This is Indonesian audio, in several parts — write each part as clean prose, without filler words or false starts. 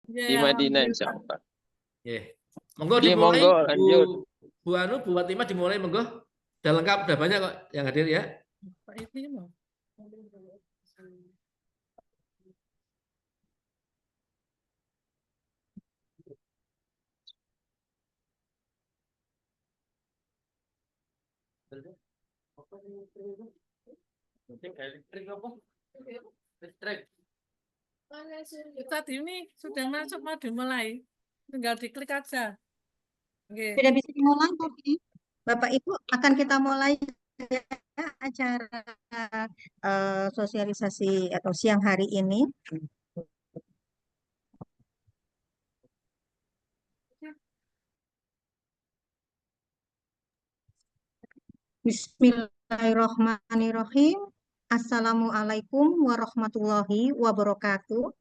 di Madinah insya Allah. Monggo Oke, dimulai, monggo lanjut. Bu Fatimah dimulai, monggo. Udah lengkap, udah banyak kok yang hadir ya. Tadi ini sudah masuk, mau dimulai, tinggal diklik aja. Sudah bisa dimulai tadi. Bapak Ibu, akan kita mulai acara sosialisasi atau siang hari ini. Bismillahirrahmanirrahim. Assalamualaikum warahmatullahi wabarakatuh.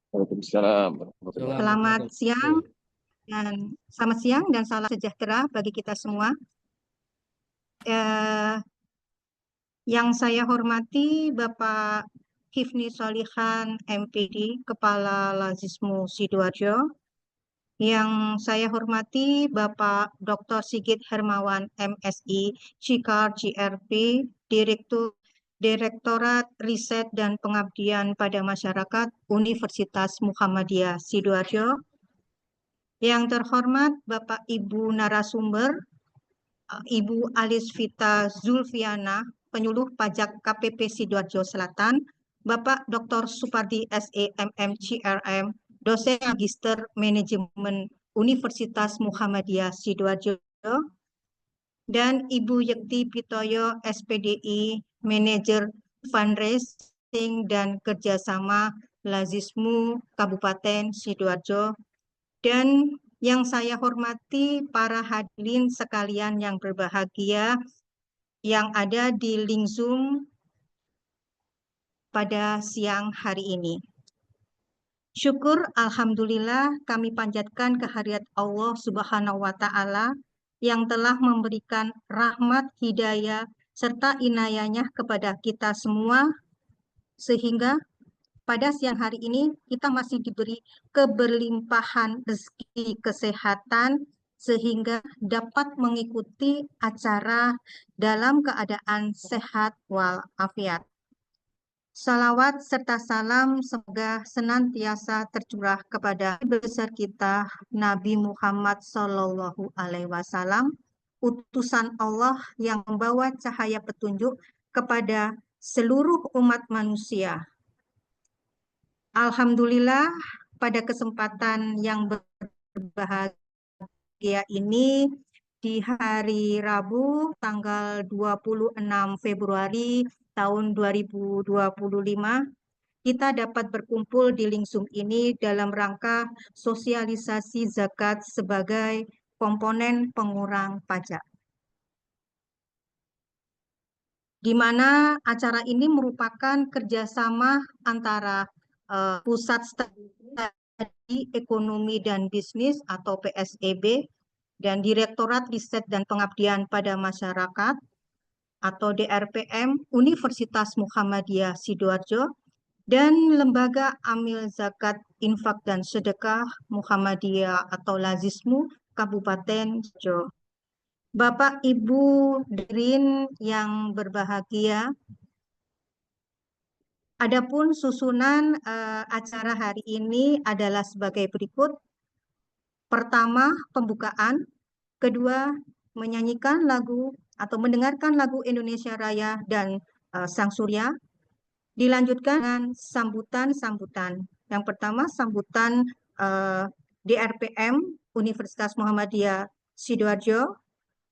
Waalaikumsalam. Selamat siang dan salam sejahtera bagi kita semua. Yang saya hormati Bapak Hifni Solihan MPD, Kepala Lazismu Sidoarjo. Yang saya hormati Bapak Dr. Sigit Hermawan MSI, Cikar GRP, Direktorat Riset dan Pengabdian pada Masyarakat Universitas Muhammadiyah Sidoarjo. Yang terhormat Bapak Ibu narasumber, Ibu Alisvita Zulfiana, Penyuluh Pajak KPP Sidoarjo Selatan, Bapak Dr. Supardi SEMM CRM, Dosen Magister Manajemen Universitas Muhammadiyah Sidoarjo, dan Ibu Yekti Pitoyo SPDI, Manajer Fundraising dan Kerjasama Lazismu Kabupaten Sidoarjo, dan yang saya hormati para hadirin sekalian yang berbahagia yang ada di link Zoom pada siang hari ini. Syukur alhamdulillah kami panjatkan kehadirat Allah Subhanahu wa taala yang telah memberikan rahmat, hidayah serta inayahnya kepada kita semua sehingga pada siang hari ini kita masih diberi keberlimpahan rezeki kesehatan sehingga dapat mengikuti acara dalam keadaan sehat walafiat. Salawat serta salam semoga senantiasa tercurah kepada besar kita Nabi Muhammad SAW, utusan Allah yang membawa cahaya petunjuk kepada seluruh umat manusia. Alhamdulillah pada kesempatan yang berbahagia ini di hari Rabu tanggal 26 Februari tahun 2025 kita dapat berkumpul di link Zoom ini dalam rangka sosialisasi zakat sebagai komponen pengurang pajak. Di mana acara ini merupakan kerjasama antara Pusat Studi Ekonomi dan Bisnis atau PSEB dan Direktorat Riset dan Pengabdian pada Masyarakat atau DRPM Universitas Muhammadiyah Sidoarjo dan Lembaga Amil Zakat Infak dan Sedekah Muhammadiyah atau Lazismu Kabupaten Sidoarjo. Bapak Ibu hadirin yang berbahagia, adapun susunan acara hari ini adalah sebagai berikut. Pertama, pembukaan. Kedua, menyanyikan lagu atau mendengarkan lagu Indonesia Raya dan Sang Surya. Dilanjutkan dengan sambutan-sambutan. Yang pertama, sambutan DRPM Universitas Muhammadiyah Sidoarjo,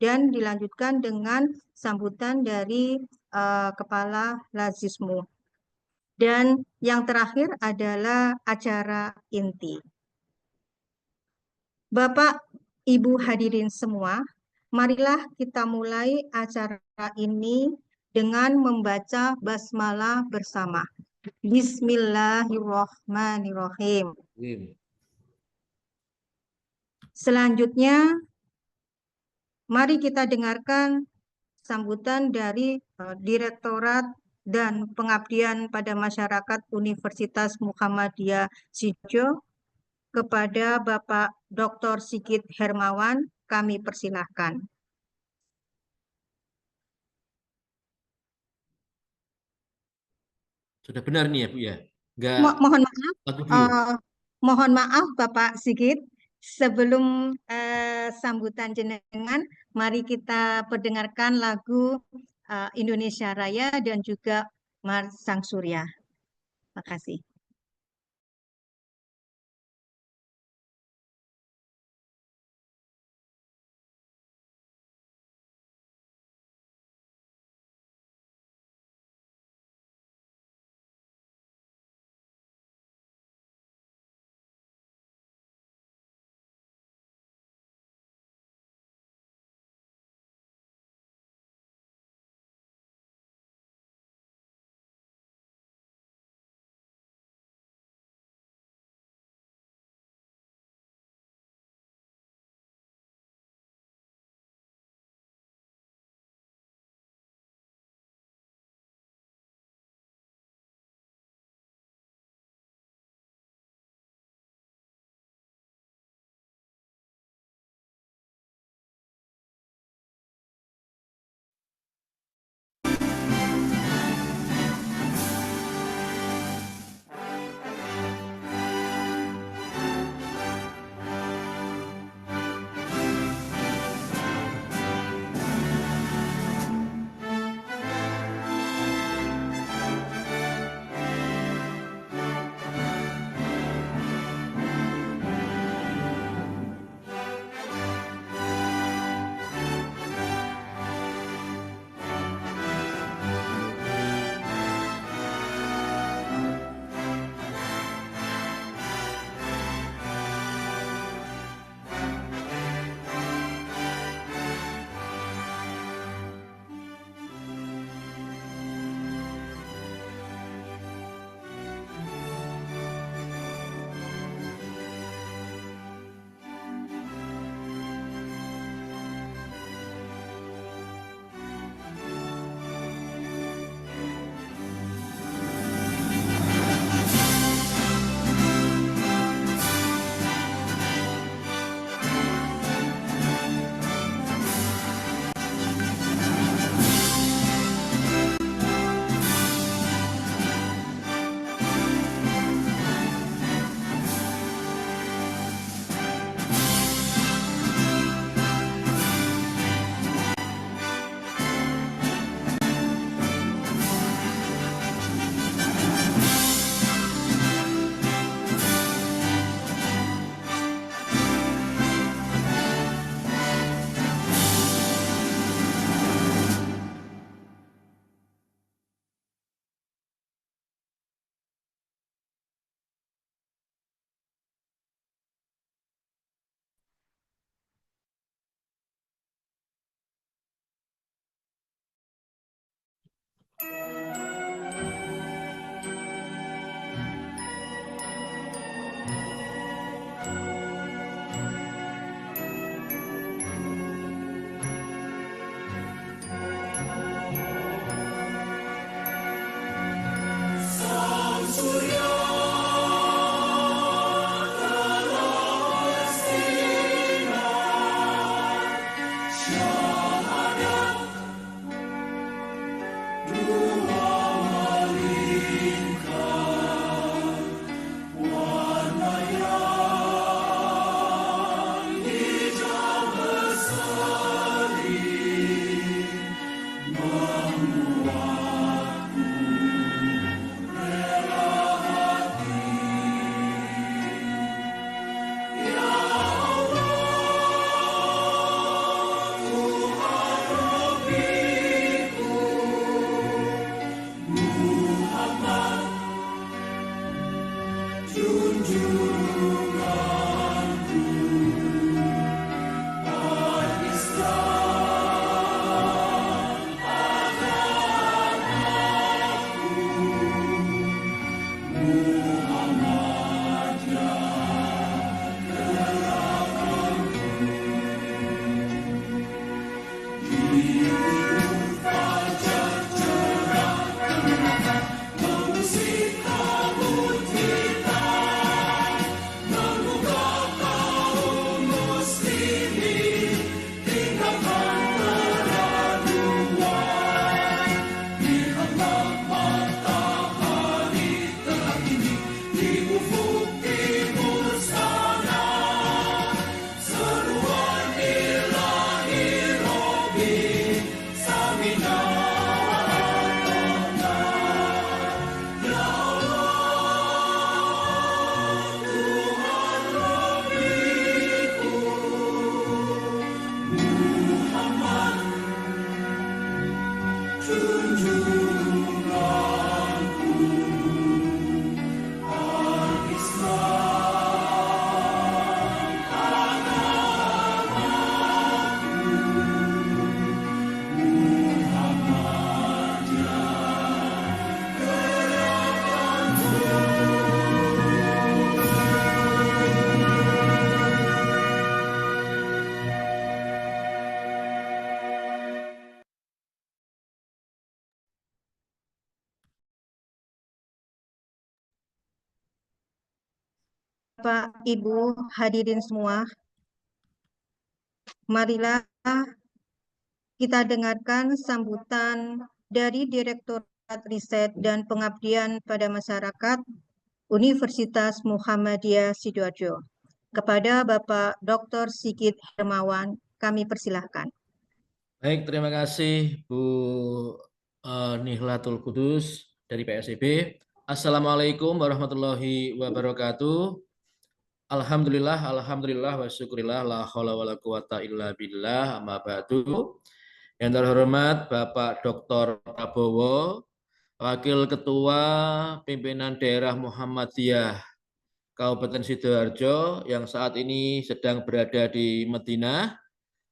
dan dilanjutkan dengan sambutan dari Kepala Lazismu. Dan yang terakhir adalah acara inti. Bapak, Ibu hadirin semua, marilah kita mulai acara ini dengan membaca basmalah bersama. Bismillahirrahmanirrahim. Selanjutnya, mari kita dengarkan sambutan dari Direktorat dan Pengabdian pada Masyarakat Universitas Muhammadiyah Sidoarjo kepada Bapak Dr. Sigit Hermawan, kami persilahkan. Sudah benar nih ya Bu ya? Enggak Mohon maaf, lagu dulu. mohon maaf Bapak Sigit, sebelum sambutan jenengan, mari kita perdengarkan lagu Indonesia Raya dan juga Mars Sang Surya. Terima kasih. Dua Bapak, Ibu, hadirin semua, marilah kita dengarkan sambutan dari Direktorat Riset dan Pengabdian pada Masyarakat Universitas Muhammadiyah Sidoarjo. Kepada Bapak Dr. Sigit Hermawan, kami persilahkan. Baik, terima kasih Bu Nihlatul Kudus dari PSIB. Assalamualaikum warahmatullahi wabarakatuh. Alhamdulillah, wa syukurillah, la haula wa la quwata illa billah, amma ba'du. Yang terhormat Bapak Dr. Prabowo, Wakil Ketua Pimpinan Daerah Muhammadiyah Kabupaten Sidoarjo yang saat ini sedang berada di Madinah,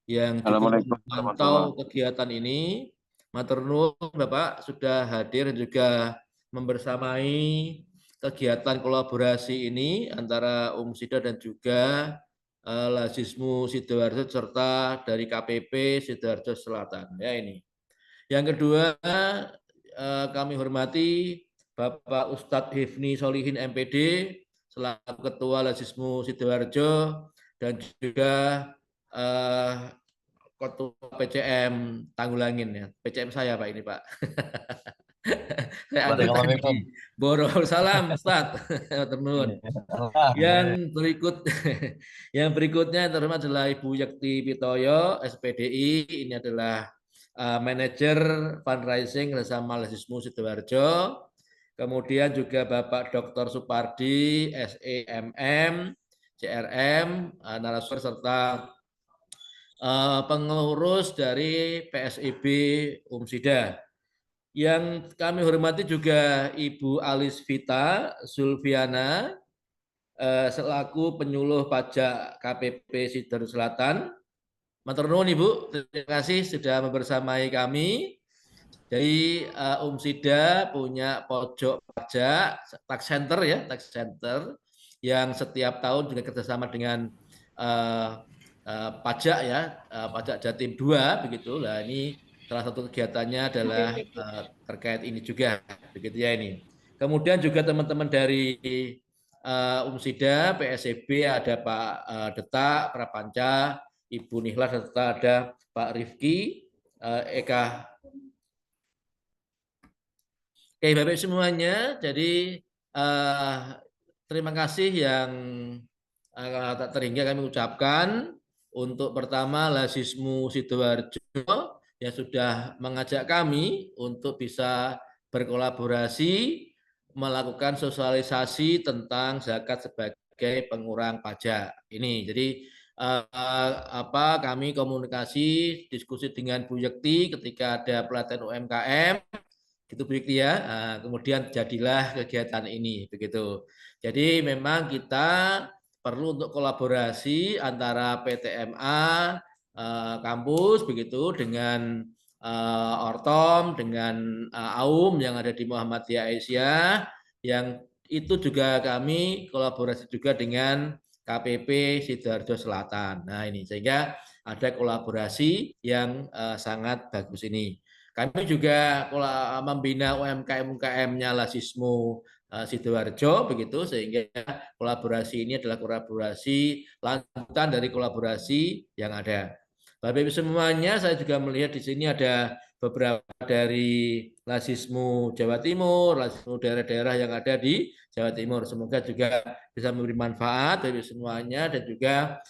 yang juga Assalamualaikum memantau kegiatan ini. Matur nuwun Bapak sudah hadir juga membersamai kegiatan kolaborasi ini antara Umsida dan juga Lazismu Sidoarjo serta dari KPP Sidoarjo Selatan. Ya ini. Yang kedua, kami hormati Bapak Ustadz Hifni Solihin MPD selaku Ketua Lazismu Sidoarjo dan juga Ketua PCM Tanggulangin ya. PCM saya Pak ini Pak. Saya anggota Borol. Salam Ustaz. Yang berikutnya terhormat adalah Ibu Yakti Pitoyo SPDI. Ini adalah manajer fundraising bersama Lazismu Sidoarjo. Kemudian juga Bapak Dr. Supardi SEMM CRM narasumber serta pengurus dari PSIB Umsida. Yang kami hormati juga Ibu Alisvita Zulfiana selaku penyuluh pajak KPP Sidoarjo Selatan. Matur nuwun Ibu, terima kasih sudah membersamai kami. Jadi Umsida punya pojok pajak tax center ya, tax center yang setiap tahun juga kerjasama dengan pajak ya, pajak Jatim 2 begitu. Lah ini salah satu kegiatannya adalah terkait ini juga, begitu ya ini. Kemudian juga teman-teman dari Umsida, PSIB ada Pak Detak, Prapanca, Ibu Nihla, serta ada Pak Rifki, Eka. Oke, Bapak semuanya. Jadi terima kasih yang tak terhingga kami ucapkan. Untuk pertama Lazismu Sidoarjo yang sudah mengajak kami untuk bisa berkolaborasi melakukan sosialisasi tentang zakat sebagai pengurang pajak ini. Jadi kami komunikasi diskusi dengan Bu Yakti ketika ada pelatihan UMKM gitu Bu Yakti ya. Kemudian jadilah kegiatan ini begitu. Jadi memang kita perlu untuk kolaborasi antara PTMA kampus begitu dengan Ortom dengan Aum yang ada di Muhammadiyah Aisyah, yang itu juga kami kolaborasi juga dengan KPP Sidoarjo Selatan. Nah ini sehingga ada kolaborasi yang sangat bagus ini. Kami juga membina UMKM-nya Lazismu Sidoarjo begitu, sehingga kolaborasi ini adalah kolaborasi lanjutan dari kolaborasi yang ada. Bapak Ibu semuanya, saya juga melihat di sini ada beberapa dari Lazismu Jawa Timur, Lazismu daerah-daerah yang ada di Jawa Timur. Semoga juga bisa memberi manfaat bagi semuanya dan juga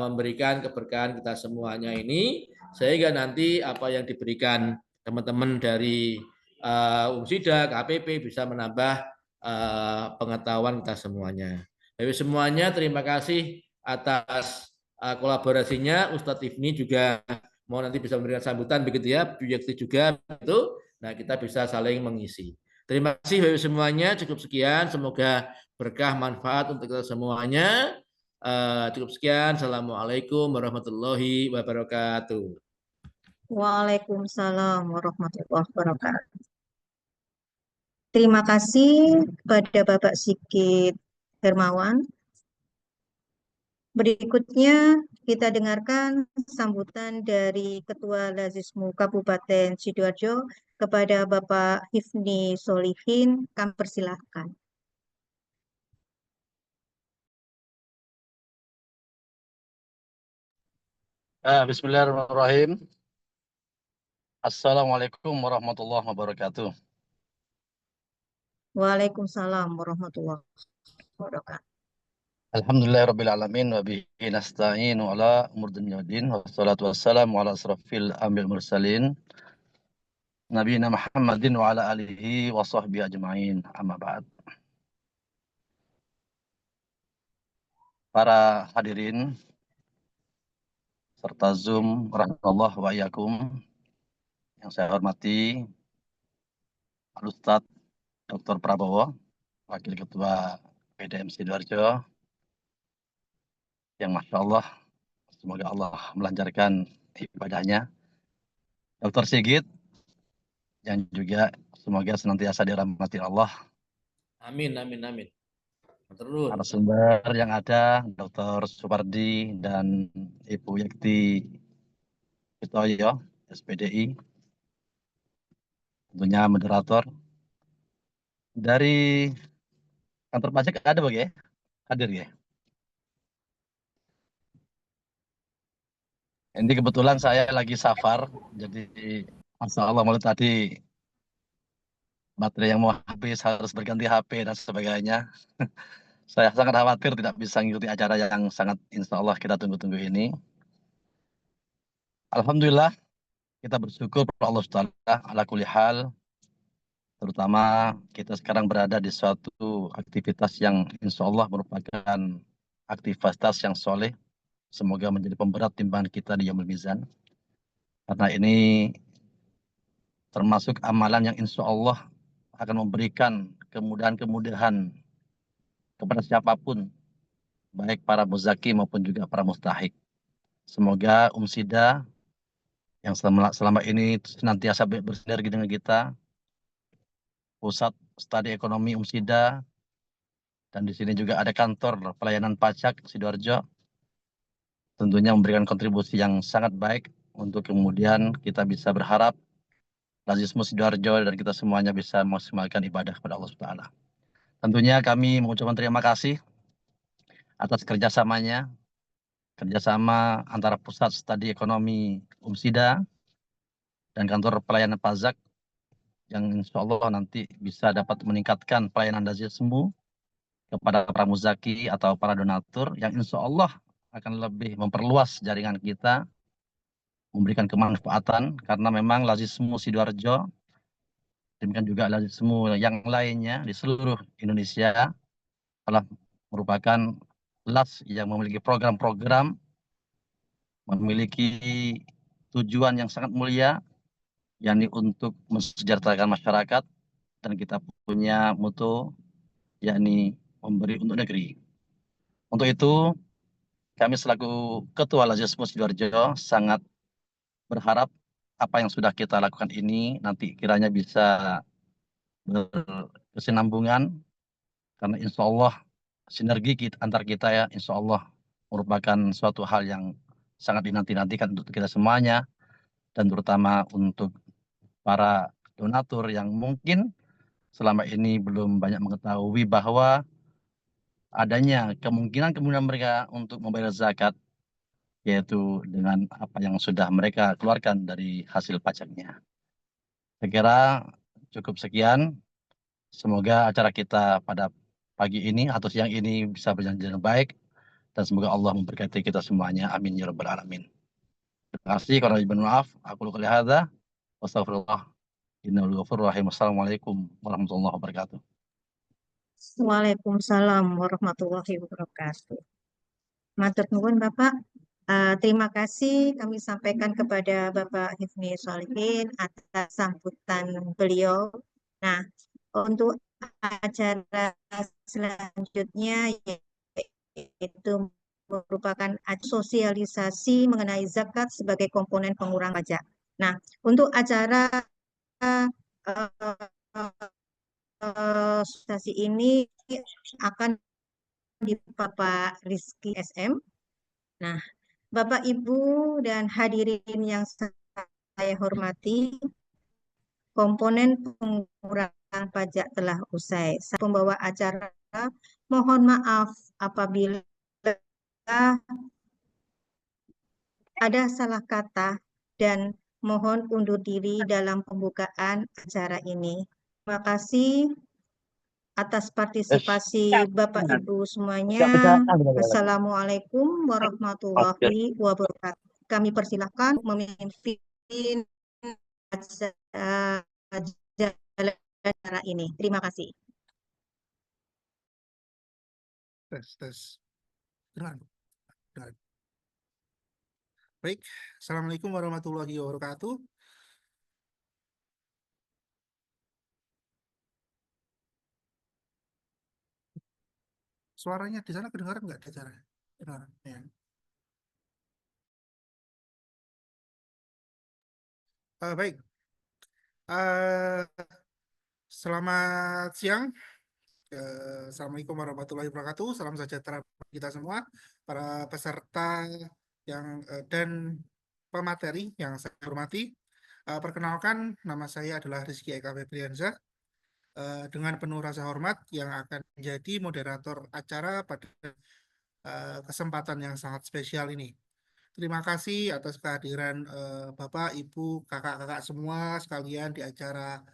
memberikan keberkahan kita semuanya ini, sehingga nanti apa yang diberikan teman-teman dari Umsida, KPP bisa menambah pengetahuan kita semuanya. Bapak semuanya, terima kasih atas kolaborasinya. Ustadz Tifni juga mau nanti bisa memberikan sambutan begitu ya, Bu Yakti juga itu. Nah, kita bisa saling mengisi. Terima kasih Bapak semuanya, cukup sekian, semoga berkah manfaat untuk kita semuanya. Cukup sekian. Assalamualaikum warahmatullahi wabarakatuh. Waalaikumsalam warahmatullahi wabarakatuh. Terima kasih kepada Bapak Sigit Hermawan. Berikutnya kita dengarkan sambutan dari Ketua Lazismu Kabupaten Sidoarjo kepada Bapak Hifni Solihin. Kami persilahkan. Bismillahirrahmanirrahim. Assalamualaikum warahmatullahi wabarakatuh. Waalaikumsalam warahmatullahi wabarakatuh. Alhamdulillahirabbil alamin wa bihi nasta'inu ala umur dunya waddin wassalatu wassalamu ala asrafil anbiya'il mursalin nabiyina Muhammadin wa ala alihi wa sahbihi ajma'in. Amma ba'd. Para hadirin serta Zoom rahimallah wa iyyakum, yang saya hormati Al-Ustaz Dr. Prabowo, Wakil Ketua PDM Sidoarjo, yang Masya Allah, semoga Allah melancarkan ibadahnya. Dr. Sigit, yang juga semoga senantiasa dirahmati Allah. Amin, amin, amin. Terus. Narasumber yang ada, Dr. Supardi dan Ibu Yekti Pitoyo, SPDI. Tentunya moderator. Dari kantor pajak ada bagi ya? Hadir ya? Ini kebetulan saya lagi safar, jadi Masya Allah mulai tadi baterai yang mau habis harus berganti HP dan sebagainya. Saya sangat khawatir tidak bisa mengikuti acara yang sangat insya Allah kita tunggu-tunggu ini. Alhamdulillah kita bersyukur kepada Allah Ta'ala ala kulli hal, terutama kita sekarang berada di suatu aktivitas yang insya Allah merupakan aktivitas yang soleh. Semoga menjadi pemberat timbangan kita di Yaumul Mizan. Karena ini termasuk amalan yang insya Allah akan memberikan kemudahan-kemudahan kepada siapapun, baik para muzaki maupun juga para mustahik. Semoga Umsida yang selama ini senantiasa bersinergi dengan kita, Pusat Studi Ekonomi Umsida, dan di sini juga ada kantor pelayanan pajak Sidoarjo, tentunya memberikan kontribusi yang sangat baik untuk kemudian kita bisa berharap Lazismu Sidoarjo dan kita semuanya bisa memaksimalkan ibadah kepada Allah Subhanahu. Tentunya kami mengucapkan terima kasih atas kerjasamanya, kerjasama antara Pusat Studi Ekonomi Umsida dan kantor pelayanan pajak yang insya Allah nanti bisa dapat meningkatkan pelayanan Lazismu kepada para muzaki atau para donatur yang insya Allah akan lebih memperluas jaringan kita, memberikan kemanfaatan, karena memang Lazismu Sidoarjo, demikian juga Lazismu yang lainnya di seluruh Indonesia telah merupakan LAS yang memiliki program-program, memiliki tujuan yang sangat mulia, yakni untuk mensejahterakan masyarakat, dan kita punya mutu, yakni memberi untuk negeri. Untuk itu, kami selaku Ketua Lazismu Sidoarjo sangat berharap apa yang sudah kita lakukan ini nanti kiranya bisa berkesinambungan, karena insya Allah sinergi antar kita ya, insya Allah merupakan suatu hal yang sangat dinanti-nantikan untuk kita semuanya, dan terutama untuk para donatur yang mungkin selama ini belum banyak mengetahui bahwa adanya kemungkinan mereka untuk membayar zakat, yaitu dengan apa yang sudah mereka keluarkan dari hasil pajaknya. Saya kira cukup sekian. Semoga acara kita pada pagi ini atau siang ini bisa berjalan dengan baik, dan semoga Allah memberkati kita semuanya. Amin ya rabbal alamin. Terima kasih. Kalau ibn maaf, aku lupa lihada. Wassalamualaikum warahmatullahi wabarakatuh. Waalaikumsalam warahmatullahi wabarakatuh. Matur nuwun Bapak. Terima kasih kami sampaikan kepada Bapak Hifni Sholihin atas sambutan beliau. Nah, untuk acara selanjutnya yaitu merupakan sosialisasi mengenai zakat sebagai komponen pengurang pajak. Nah, untuk acara sosialisasi ini akan di Bapak Rizky SM. Nah, Bapak, Ibu, dan hadirin yang saya hormati, komponen pengurangan pajak telah usai. Saya pembawa acara mohon maaf apabila ada salah kata dan mohon undur diri dalam pembukaan acara ini. Terima kasih atas partisipasi Bapak Ibu semuanya. Assalamualaikum warahmatullahi wabarakatuh. Kami persilahkan memimpin acara ini. Terima kasih. Tes. Dengar. Baik, Assalamualaikum warahmatullahi wabarakatuh. Suaranya di sana kedengaran nggak di acara? Kedengaran, ya. Baik, selamat siang. Assalamualaikum warahmatullahi wabarakatuh. Salam sejahtera bagi kita semua, para peserta dan pemateri yang saya hormati. Perkenalkan, nama saya adalah Rizky Eka Febriansyah. Dengan penuh rasa hormat yang akan menjadi moderator acara pada kesempatan yang sangat spesial ini. Terima kasih atas kehadiran Bapak, Ibu, kakak-kakak semua sekalian di acara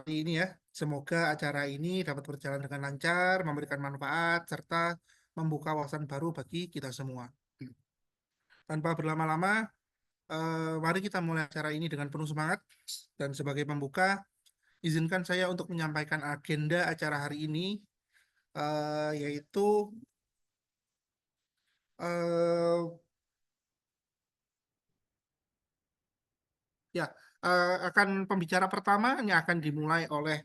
ini ya. Semoga acara ini dapat berjalan dengan lancar, memberikan manfaat, serta membuka wawasan baru bagi kita semua. Tanpa berlama-lama, mari kita mulai acara ini dengan penuh semangat. Dan sebagai pembuka, izinkan saya untuk menyampaikan agenda acara hari ini, yaitu akan pembicara pertama yang akan dimulai oleh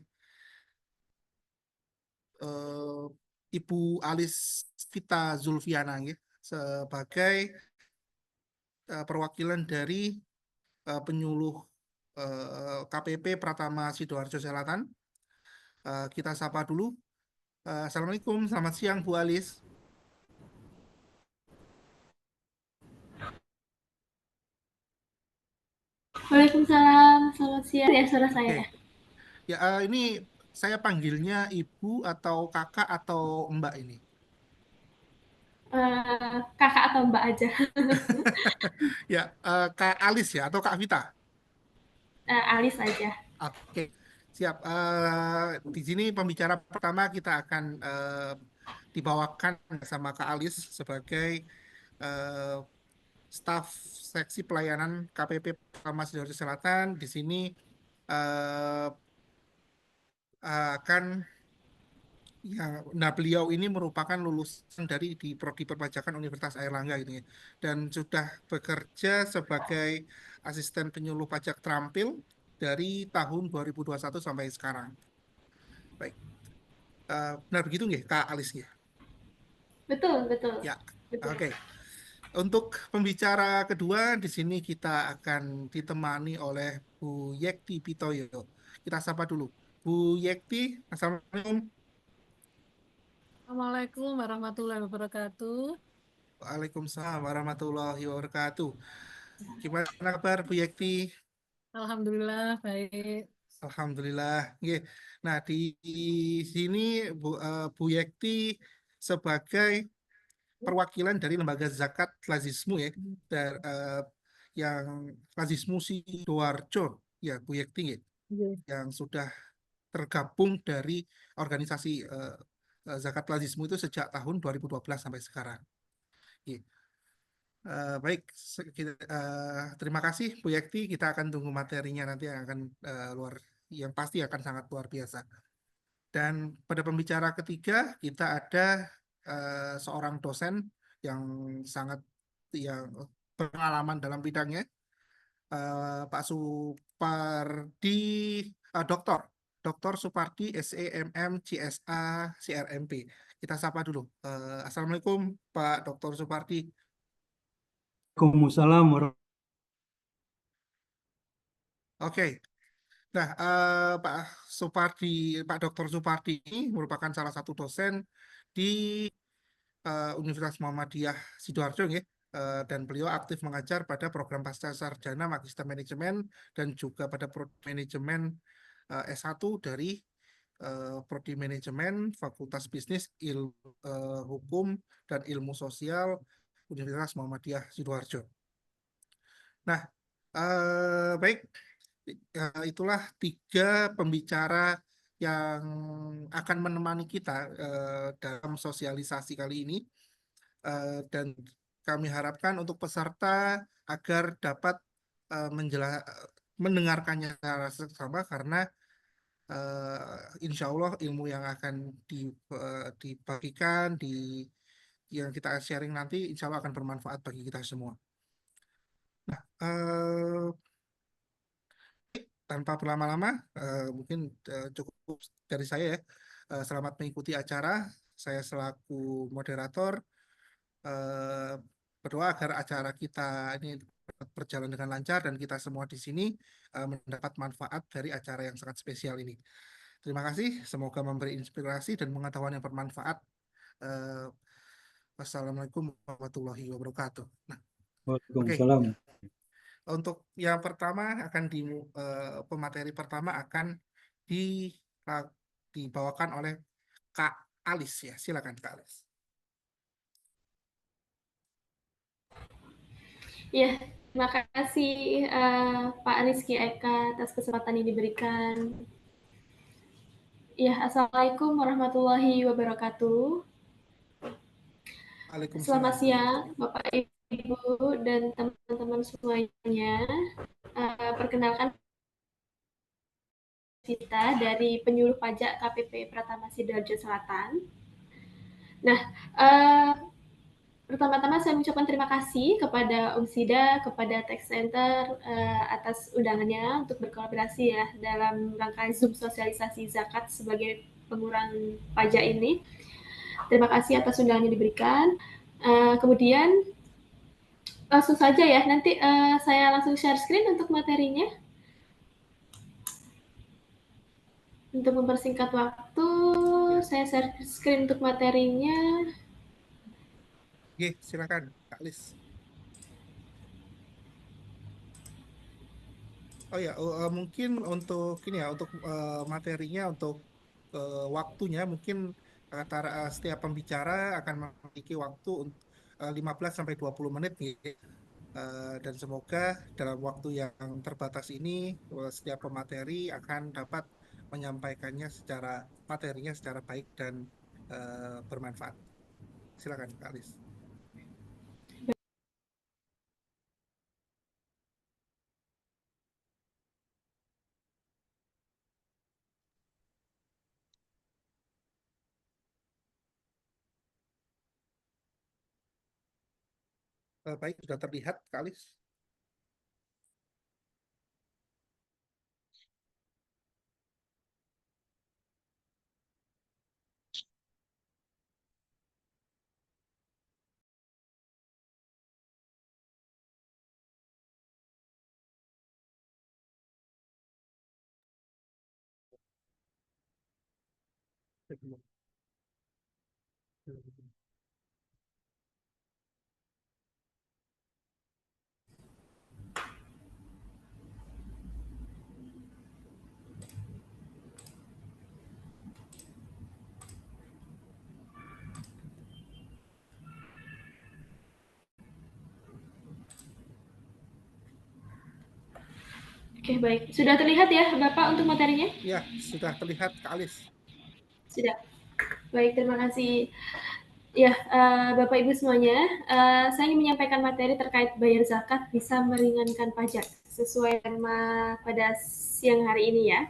Ibu Alis Vita Zulfiana ya, sebagai perwakilan dari penyuluh KPP Pratama Sidoarjo Selatan. Kita sapa dulu. Assalamualaikum, selamat siang Bu Alis. Waalaikumsalam, selamat siang ya suara saya. Ya, ini saya panggilnya Ibu atau Kakak atau Mbak ini? Kakak atau Mbak aja. Ya, Kak Alis ya atau Kak Vita? Alis aja. Oke, siap. Di sini pembicara pertama kita akan dibawakan sama Kak Alis sebagai staf seksi pelayanan KPP Pratama Sidoarjo Selatan. Di sini akan beliau ini merupakan lulusan dari di Prodi Perpajakan Universitas Airlangga gitu ya, dan sudah bekerja sebagai asisten penyuluh pajak terampil dari tahun 2021 sampai sekarang. Baik, benar begitu nggih Kak Alis ya? Betul. Ya, Betul. oke. Untuk pembicara kedua di sini kita akan ditemani oleh Bu Yekti Pitoyo. Kita sapa dulu. Bu Yekti, Assalamualaikum. Assalamualaikum warahmatullahi wabarakatuh. Waalaikumsalam warahmatullahi wabarakatuh. Gimana kabar Bu Yekti? Alhamdulillah baik. Alhamdulillah. Nggih. Nah, di sini Bu Yekti sebagai perwakilan dari lembaga zakat Lazismu ya, yang Lazismu Sidoarjo ya Bu Yekti ya, yang sudah tergabung dari organisasi zakat Lazismu itu sejak tahun 2012 sampai sekarang. Baik, terima kasih Bu Yekti. Kita akan tunggu materinya nanti yang akan yang pasti akan sangat luar biasa. Dan pada pembicara ketiga kita ada seorang dosen yang sangat berpengalaman dalam bidangnya, Pak Supardi, Dr. Supardi SEMM CSA CRMP. Kita sapa dulu. Assalamualaikum Pak Dr. Supardi. Waalaikumsalam warahmatullahi. Oke. Nah, Pak Dr. Supardi ini merupakan salah satu dosen di Universitas Muhammadiyah Sidoarjo ya. Dan beliau aktif mengajar pada program pasca sarjana Magister Manajemen dan juga pada Prodi Manajemen S1 dari Prodi Manajemen Fakultas Bisnis Hukum dan Ilmu Sosial Universitas Muhammadiyah Sidoarjo. Nah, baik, itulah 3 pembicara yang akan menemani kita dalam sosialisasi kali ini. Dan kami harapkan untuk peserta agar dapat mendengarkannya secara seksama karena insya Allah ilmu yang akan dibagikan, yang kita sharing nanti insya Allah akan bermanfaat bagi kita semua. Nah, tanpa berlama-lama, mungkin cukup dari saya ya. Selamat mengikuti acara. Saya selaku moderator berdoa agar acara kita ini berjalan dengan lancar dan kita semua di sini mendapat manfaat dari acara yang sangat spesial ini. Terima kasih, semoga memberi inspirasi dan pengetahuan yang bermanfaat. Wassalamualaikum warahmatullahi wabarakatuh. Nah, Waalaikumsalam. untuk yang pertama pemateri pertama akan dibawakan oleh Kak Alis ya. Silakan Kak Alis. Ya, terima kasih Pak Rizky Eka atas kesempatan yang diberikan. Ya, Assalamualaikum warahmatullahi wabarakatuh. Selamat siang, Bapak Ibu dan teman-teman semuanya. Perkenalkan kita dari penyuluh pajak KPP Pratama Sidoarjo Selatan. Nah, pertama-tama saya mengucapkan terima kasih kepada UMSIDA, kepada Tech Center atas undangannya untuk berkolaborasi ya dalam rangka Zoom sosialisasi zakat sebagai pengurang pajak ini. Terima kasih atas undangan yang diberikan. Kemudian langsung saja ya, nanti saya langsung share screen untuk materinya. Untuk mempersingkat waktu, saya share screen untuk materinya. Oke, silakan Kak Lis. Oh ya, mungkin untuk ini ya, untuk materinya, untuk waktunya mungkin antara setiap pembicara akan memiliki waktu 15-20 menit nih. Dan semoga dalam waktu yang terbatas ini setiap pemateri akan dapat menyampaikannya materinya secara baik dan bermanfaat. Silakan Kak Lis. Baik, sudah terlihat Kak Lis. Oke, baik. Sudah terlihat ya, Bapak, untuk materinya? Ya, sudah terlihat, Kak Alis. Sudah. Baik, terima kasih. Ya, Bapak Ibu semuanya, saya ingin menyampaikan materi terkait bayar zakat bisa meringankan pajak sesuai tema pada siang hari ini ya.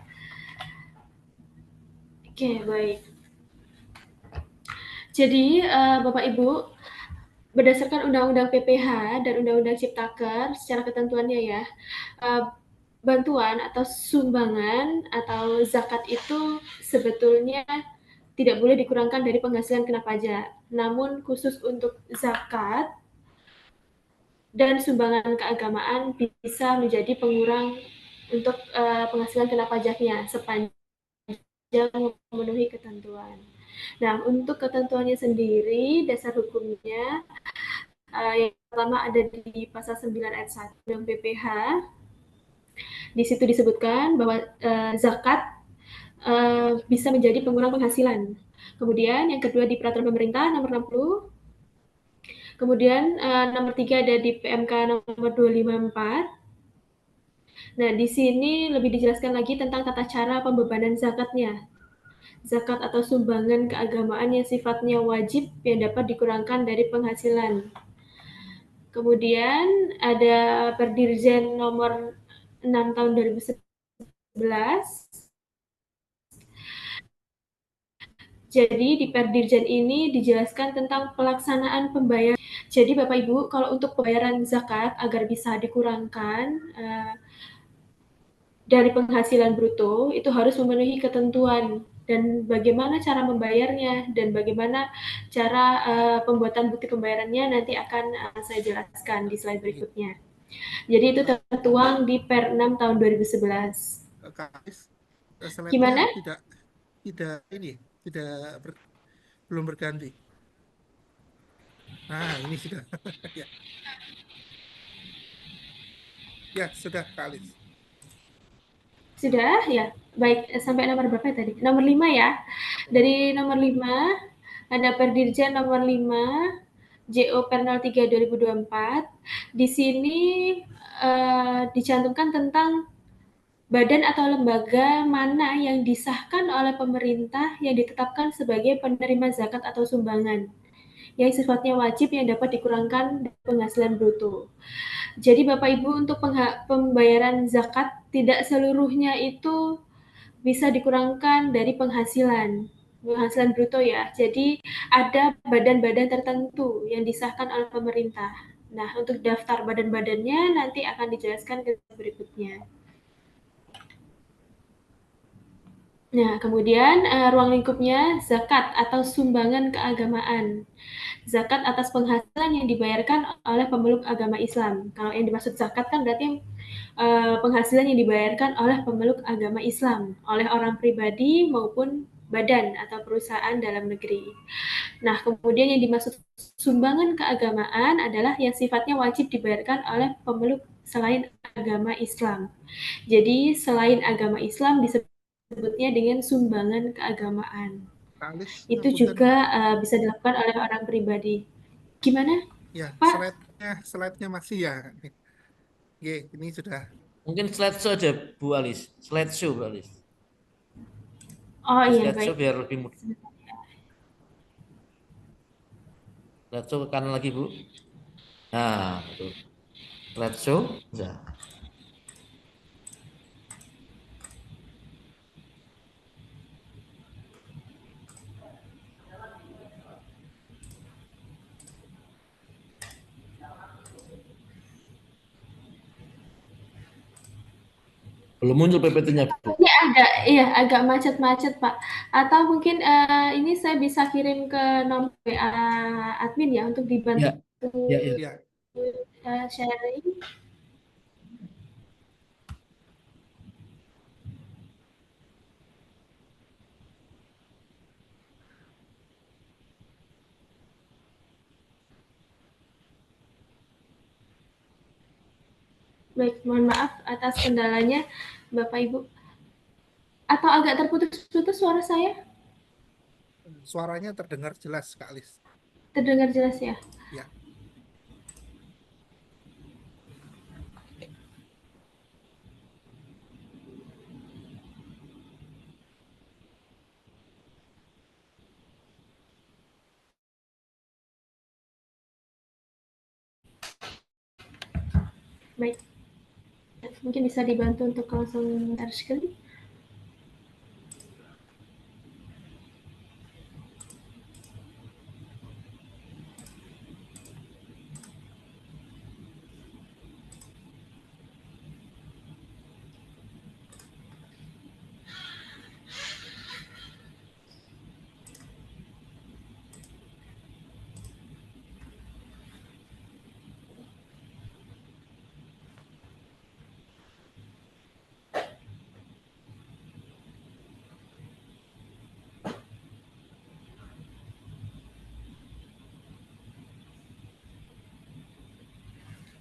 Oke, baik. Jadi, Bapak Ibu, berdasarkan Undang-Undang PPH dan Undang-Undang Ciptaker, secara ketentuannya ya, bantuan atau sumbangan atau zakat itu sebetulnya tidak boleh dikurangkan dari penghasilan kena pajak. Namun khusus untuk zakat dan sumbangan keagamaan bisa menjadi pengurang untuk penghasilan kena pajaknya sepanjang memenuhi ketentuan. Nah, untuk ketentuannya sendiri, dasar hukumnya yang pertama ada di pasal 9 ayat 1 Undang PPH. Di situ disebutkan bahwa zakat bisa menjadi pengurang penghasilan. Kemudian yang kedua di peraturan pemerintah nomor 60 Kemudian nomor 3 ada di PMK nomor 254. Nah, di sini lebih dijelaskan lagi tentang tata cara pembebanan zakatnya. Zakat atau sumbangan keagamaan yang sifatnya wajib yang dapat dikurangkan dari penghasilan. Kemudian ada Perdirjen nomor 6 tahun 2011. Jadi di Perdirjen ini dijelaskan tentang pelaksanaan pembayaran. Jadi Bapak Ibu, kalau untuk pembayaran zakat agar bisa dikurangkan dari penghasilan bruto itu harus memenuhi ketentuan dan bagaimana cara membayarnya dan bagaimana cara pembuatan bukti pembayarannya nanti akan saya jelaskan di slide berikutnya. Jadi itu tertuang di Per 6 tahun 2011. Kalis, slide-nya Gimana? tidak belum berganti. Nah, ini sudah. Ya. Ya, sudah Kalis. Sudah ya? Baik, sampai nomor berapa tadi? Nomor 5 ya. Dari nomor 5 ada Perdirjen nomor 5 JO Per 03 2024. Di sini dicantumkan tentang badan atau lembaga mana yang disahkan oleh pemerintah yang ditetapkan sebagai penerima zakat atau sumbangan yang sifatnya wajib yang dapat dikurangkan dari penghasilan bruto. Jadi Bapak Ibu untuk pembayaran zakat tidak seluruhnya itu bisa dikurangkan dari penghasilan bruto ya. Jadi ada badan-badan tertentu yang disahkan oleh pemerintah. Nah, untuk daftar badan-badannya nanti akan dijelaskan ke berikutnya. Nah, kemudian ruang lingkupnya zakat atau sumbangan keagamaan. Zakat atas penghasilan yang dibayarkan oleh pemeluk agama Islam. Kalau yang dimaksud zakat kan berarti penghasilan yang dibayarkan oleh pemeluk agama Islam, oleh orang pribadi maupun badan atau perusahaan dalam negeri. Nah, kemudian yang dimaksud sumbangan keagamaan adalah yang sifatnya wajib dibayarkan oleh pemeluk selain agama Islam. Jadi, selain agama Islam disebutnya dengan sumbangan keagamaan. Kalis, Itu juga bisa dilakukan oleh orang pribadi. Gimana? ya, Pak? slide-nya masih ya. Oke, ini sudah. Mungkin slideshow aja Bu Alis. Slideshow Bu Alis. Oh iya, Slideshow baik. biar lebih mudah. Slideshow ke kanan lagi Bu. Nah, itu. Slideshow. Bisa. Belum muncul PPT-nya Bu. Ini agak macet-macet Pak. Atau mungkin ini saya bisa kirim ke nomor WA admin ya untuk dibantu Ya, ya, ya. Ya, sharing. Baik, mohon maaf atas kendalanya Bapak Ibu. Atau agak terputus-putus suara saya? suaranya terdengar jelas, Kalis. Terdengar jelas ya? Ya. Baik. Mungkin bisa dibantu untuk langsung share screen.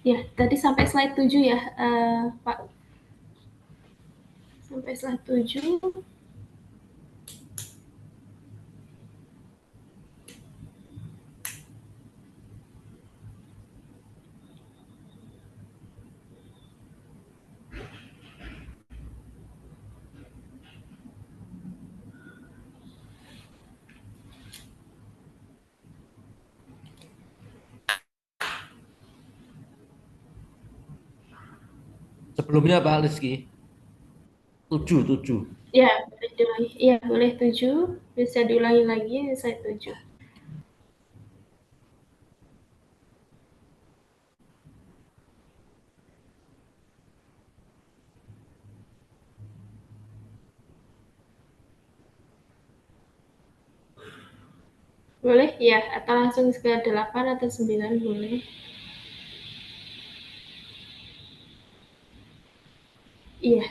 Ya, tadi sampai slide 7 ya, Pak. Sampai slide 7. Sebelumnya Pak Rizky. 7. Ya, boleh diulangi. Iya, boleh 7. Bisa diulangi lagi, saya 7. Boleh ya, atau langsung ke 8 atau 9 boleh. Iya.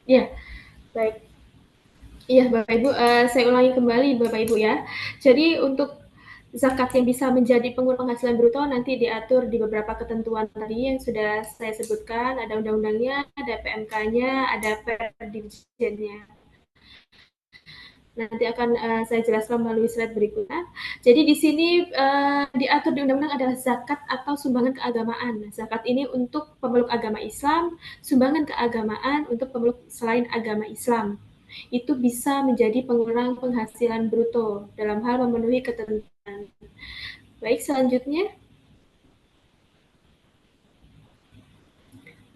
Iya, baik. Iya, Bapak Ibu, saya ulangi kembali Bapak Ibu ya. Jadi untuk zakat yang bisa menjadi pengurangan penghasilan bruto nanti diatur di beberapa ketentuan tadi yang sudah saya sebutkan, ada undang-undangnya, ada PMK-nya, ada Perdirjennya. Nanti akan saya jelaskan melalui slide berikutnya. Jadi di sini diatur di undang-undang adalah zakat atau sumbangan keagamaan. Zakat ini untuk pemeluk agama Islam, sumbangan keagamaan untuk pemeluk selain agama Islam. Itu bisa menjadi pengurang penghasilan bruto dalam hal memenuhi ketentuan. Baik, selanjutnya.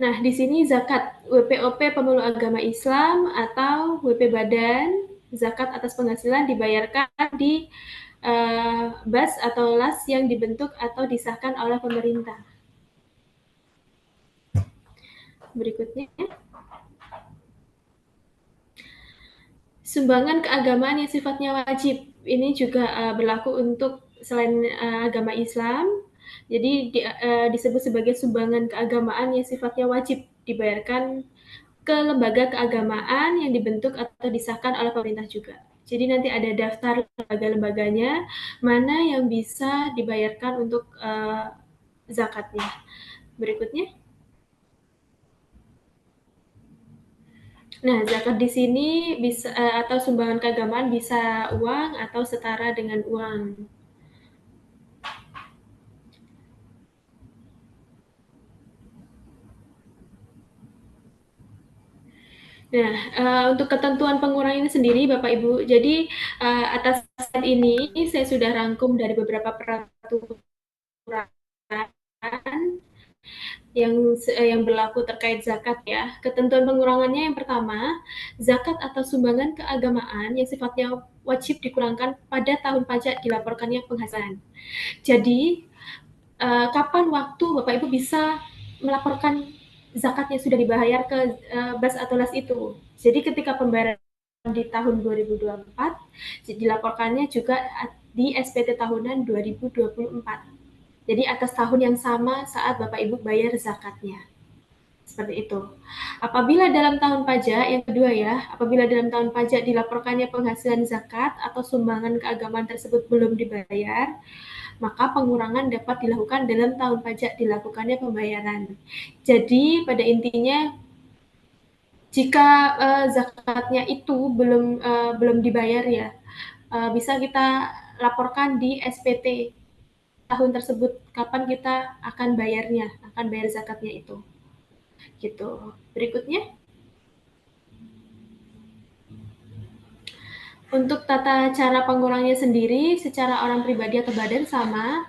Nah, di sini zakat WPOP pemeluk agama Islam atau WP Badan, zakat atas penghasilan dibayarkan di BAS atau LAS yang dibentuk atau disahkan oleh pemerintah. Berikutnya. Sumbangan keagamaan yang sifatnya wajib. Ini juga berlaku untuk selain agama Islam. Jadi disebut sebagai sumbangan keagamaan yang sifatnya wajib dibayarkan ke lembaga keagamaan yang dibentuk atau disahkan oleh pemerintah juga. Jadi nanti ada daftar lembaga-lembaganya, mana yang bisa dibayarkan untuk zakatnya. Berikutnya. Nah, zakat di sini bisa atau sumbangan keagamaan bisa uang atau setara dengan uang. Nah, untuk ketentuan pengurangan ini sendiri, Bapak Ibu, jadi atas slide ini saya sudah rangkum dari beberapa peraturan yang berlaku terkait zakat ya. Ketentuan pengurangannya yang pertama, zakat atau sumbangan keagamaan yang sifatnya wajib dikurangkan pada tahun pajak dilaporkannya penghasilan. Jadi, kapan waktu Bapak Ibu bisa melaporkan zakat yang sudah dibayar ke BAS atau LAS itu. Jadi ketika pembayaran di tahun 2024, dilaporkannya juga di SPT tahunan 2024. Jadi atas tahun yang sama saat Bapak Ibu bayar zakatnya. Seperti itu. Apabila dalam tahun pajak, yang kedua ya, apabila dalam tahun pajak dilaporkannya penghasilan zakat atau sumbangan keagamaan tersebut belum dibayar, maka pengurangan dapat dilakukan dalam tahun pajak dilakukannya pembayaran. Jadi pada intinya jika zakatnya itu belum dibayar ya, bisa kita laporkan di SPT tahun tersebut kapan kita akan bayarnya, akan bayar zakatnya itu. Gitu. Berikutnya. Untuk tata cara pengurangnya sendiri secara orang pribadi atau badan sama.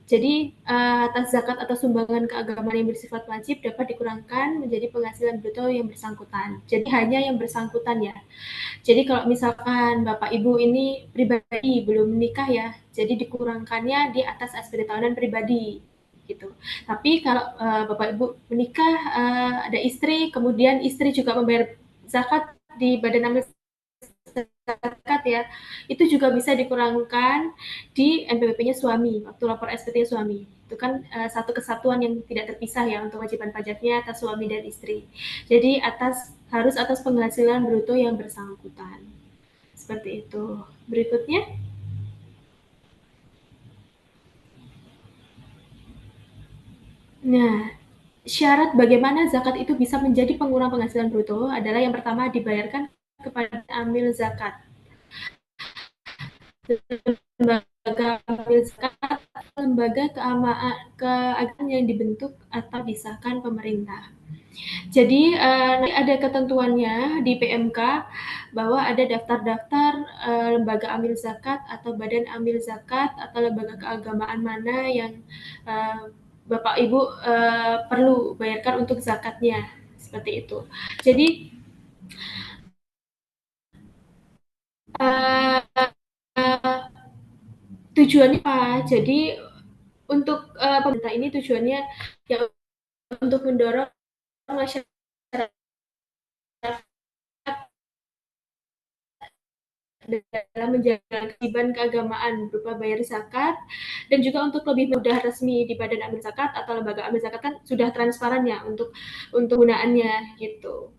Jadi atas zakat atau sumbangan keagamaan yang bersifat wajib dapat dikurangkan menjadi penghasilan bruto yang bersangkutan. Jadi hanya yang bersangkutan ya. Jadi kalau misalkan Bapak Ibu ini pribadi belum menikah ya, jadi dikurangkannya di atas SPT tahunan pribadi gitu. Tapi kalau Bapak Ibu menikah, ada istri, kemudian istri juga membayar zakat di Badan Amil zakat ya, itu juga bisa dikurangkan di NPWP-nya suami waktu lapor SPT suami. Itu kan satu kesatuan yang tidak terpisah ya untuk wajiban pajaknya atas suami dan istri. Jadi harus atas penghasilan bruto yang bersangkutan. Seperti itu. Berikutnya. Nah, syarat bagaimana zakat itu bisa menjadi pengurang penghasilan bruto adalah yang pertama dibayarkan kepada amil zakat. lembaga amil zakat, lembaga keagamaan yang dibentuk atau disahkan pemerintah. Jadi nanti ada ketentuannya di PMK bahwa ada daftar-daftar lembaga amil zakat atau badan amil zakat atau lembaga keagamaan mana yang Bapak Ibu perlu bayarkan untuk zakatnya, seperti itu. Jadi tujuannya apa? Jadi untuk pemerintah ini tujuannya ya untuk mendorong masyarakat dalam menjalankan kewajiban keagamaan berupa bayar zakat, dan juga untuk lebih mudah resmi di badan amil zakat atau lembaga amil zakat kan sudah transparan ya untuk gunaannya gitu.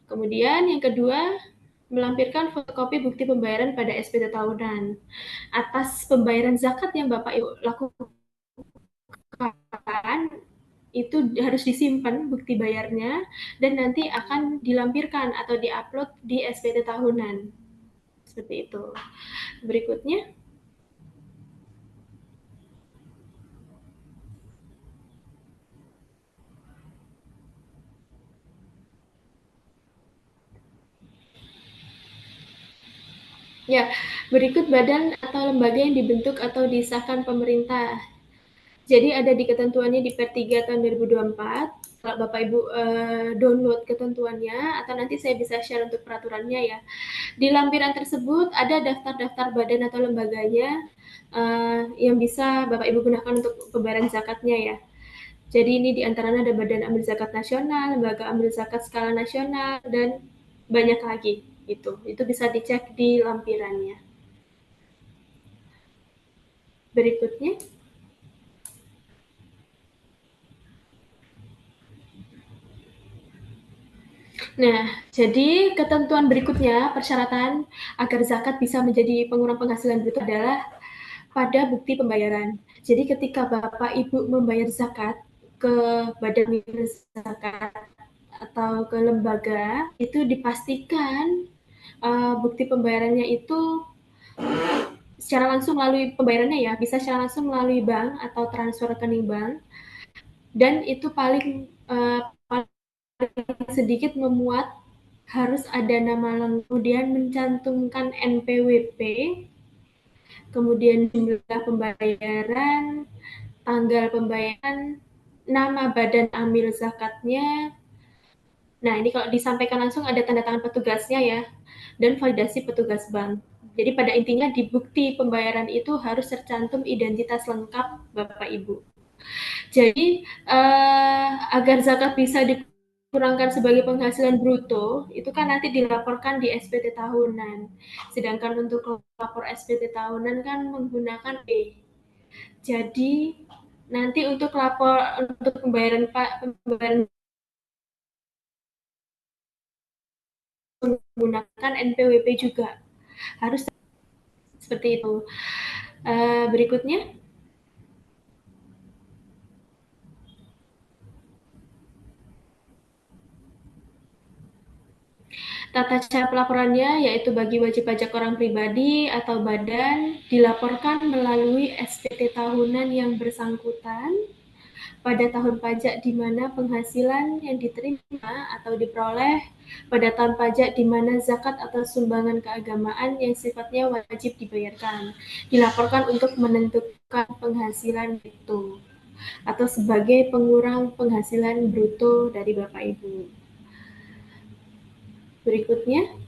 Kemudian yang kedua, melampirkan fotokopi bukti pembayaran pada SPT tahunan atas pembayaran zakat yang Bapak Ibu lakukan, itu harus disimpan bukti bayarnya dan nanti akan dilampirkan atau diupload di SPT tahunan. Seperti itu. Berikutnya. Ya, berikut badan atau lembaga yang dibentuk atau disahkan pemerintah. Jadi ada di ketentuannya di Per 3 tahun 2024. Kalau Bapak Ibu download ketentuannya atau nanti saya bisa share untuk peraturannya ya. Di lampiran tersebut ada daftar-daftar badan atau lembaganya yang bisa Bapak Ibu gunakan untuk pembayaran zakatnya ya. Jadi ini diantaranya ada Badan Amil Zakat Nasional, Lembaga Amil Zakat Skala Nasional, dan banyak lagi. Itu bisa dicek di lampirannya. Berikutnya. Nah, jadi ketentuan berikutnya, persyaratan agar zakat bisa menjadi pengurang penghasilan bruto adalah pada bukti pembayaran. Jadi ketika Bapak Ibu membayar zakat ke badan zakat atau ke lembaga, itu dipastikan bukti pembayarannya itu secara langsung melalui pembayarannya ya, bisa secara langsung melalui bank atau transfer rekening bank, dan itu paling sedikit memuat harus ada nama lengkap, kemudian mencantumkan NPWP, kemudian jumlah pembayaran, tanggal pembayaran, nama badan amil zakatnya. Nah, ini kalau disampaikan langsung ada tanda tangan petugasnya ya, dan validasi petugas bank. Jadi pada intinya di bukti pembayaran itu harus tercantum identitas lengkap Bapak Ibu. Jadi agar zakat bisa dikurangkan sebagai penghasilan bruto, itu kan nanti dilaporkan di SPT tahunan. Sedangkan untuk lapor SPT tahunan kan menggunakan B. Jadi nanti untuk lapor untuk pembayaran menggunakan NPWP juga harus seperti itu. Berikutnya. Tata cara pelaporannya yaitu bagi wajib pajak orang pribadi atau badan dilaporkan melalui SPT tahunan yang bersangkutan pada tahun pajak di mana penghasilan yang diterima atau diperoleh, pada tahun pajak di mana zakat atau sumbangan keagamaan yang sifatnya wajib dibayarkan, dilaporkan untuk menentukan penghasilan itu atau sebagai pengurang penghasilan bruto dari Bapak Ibu. Berikutnya.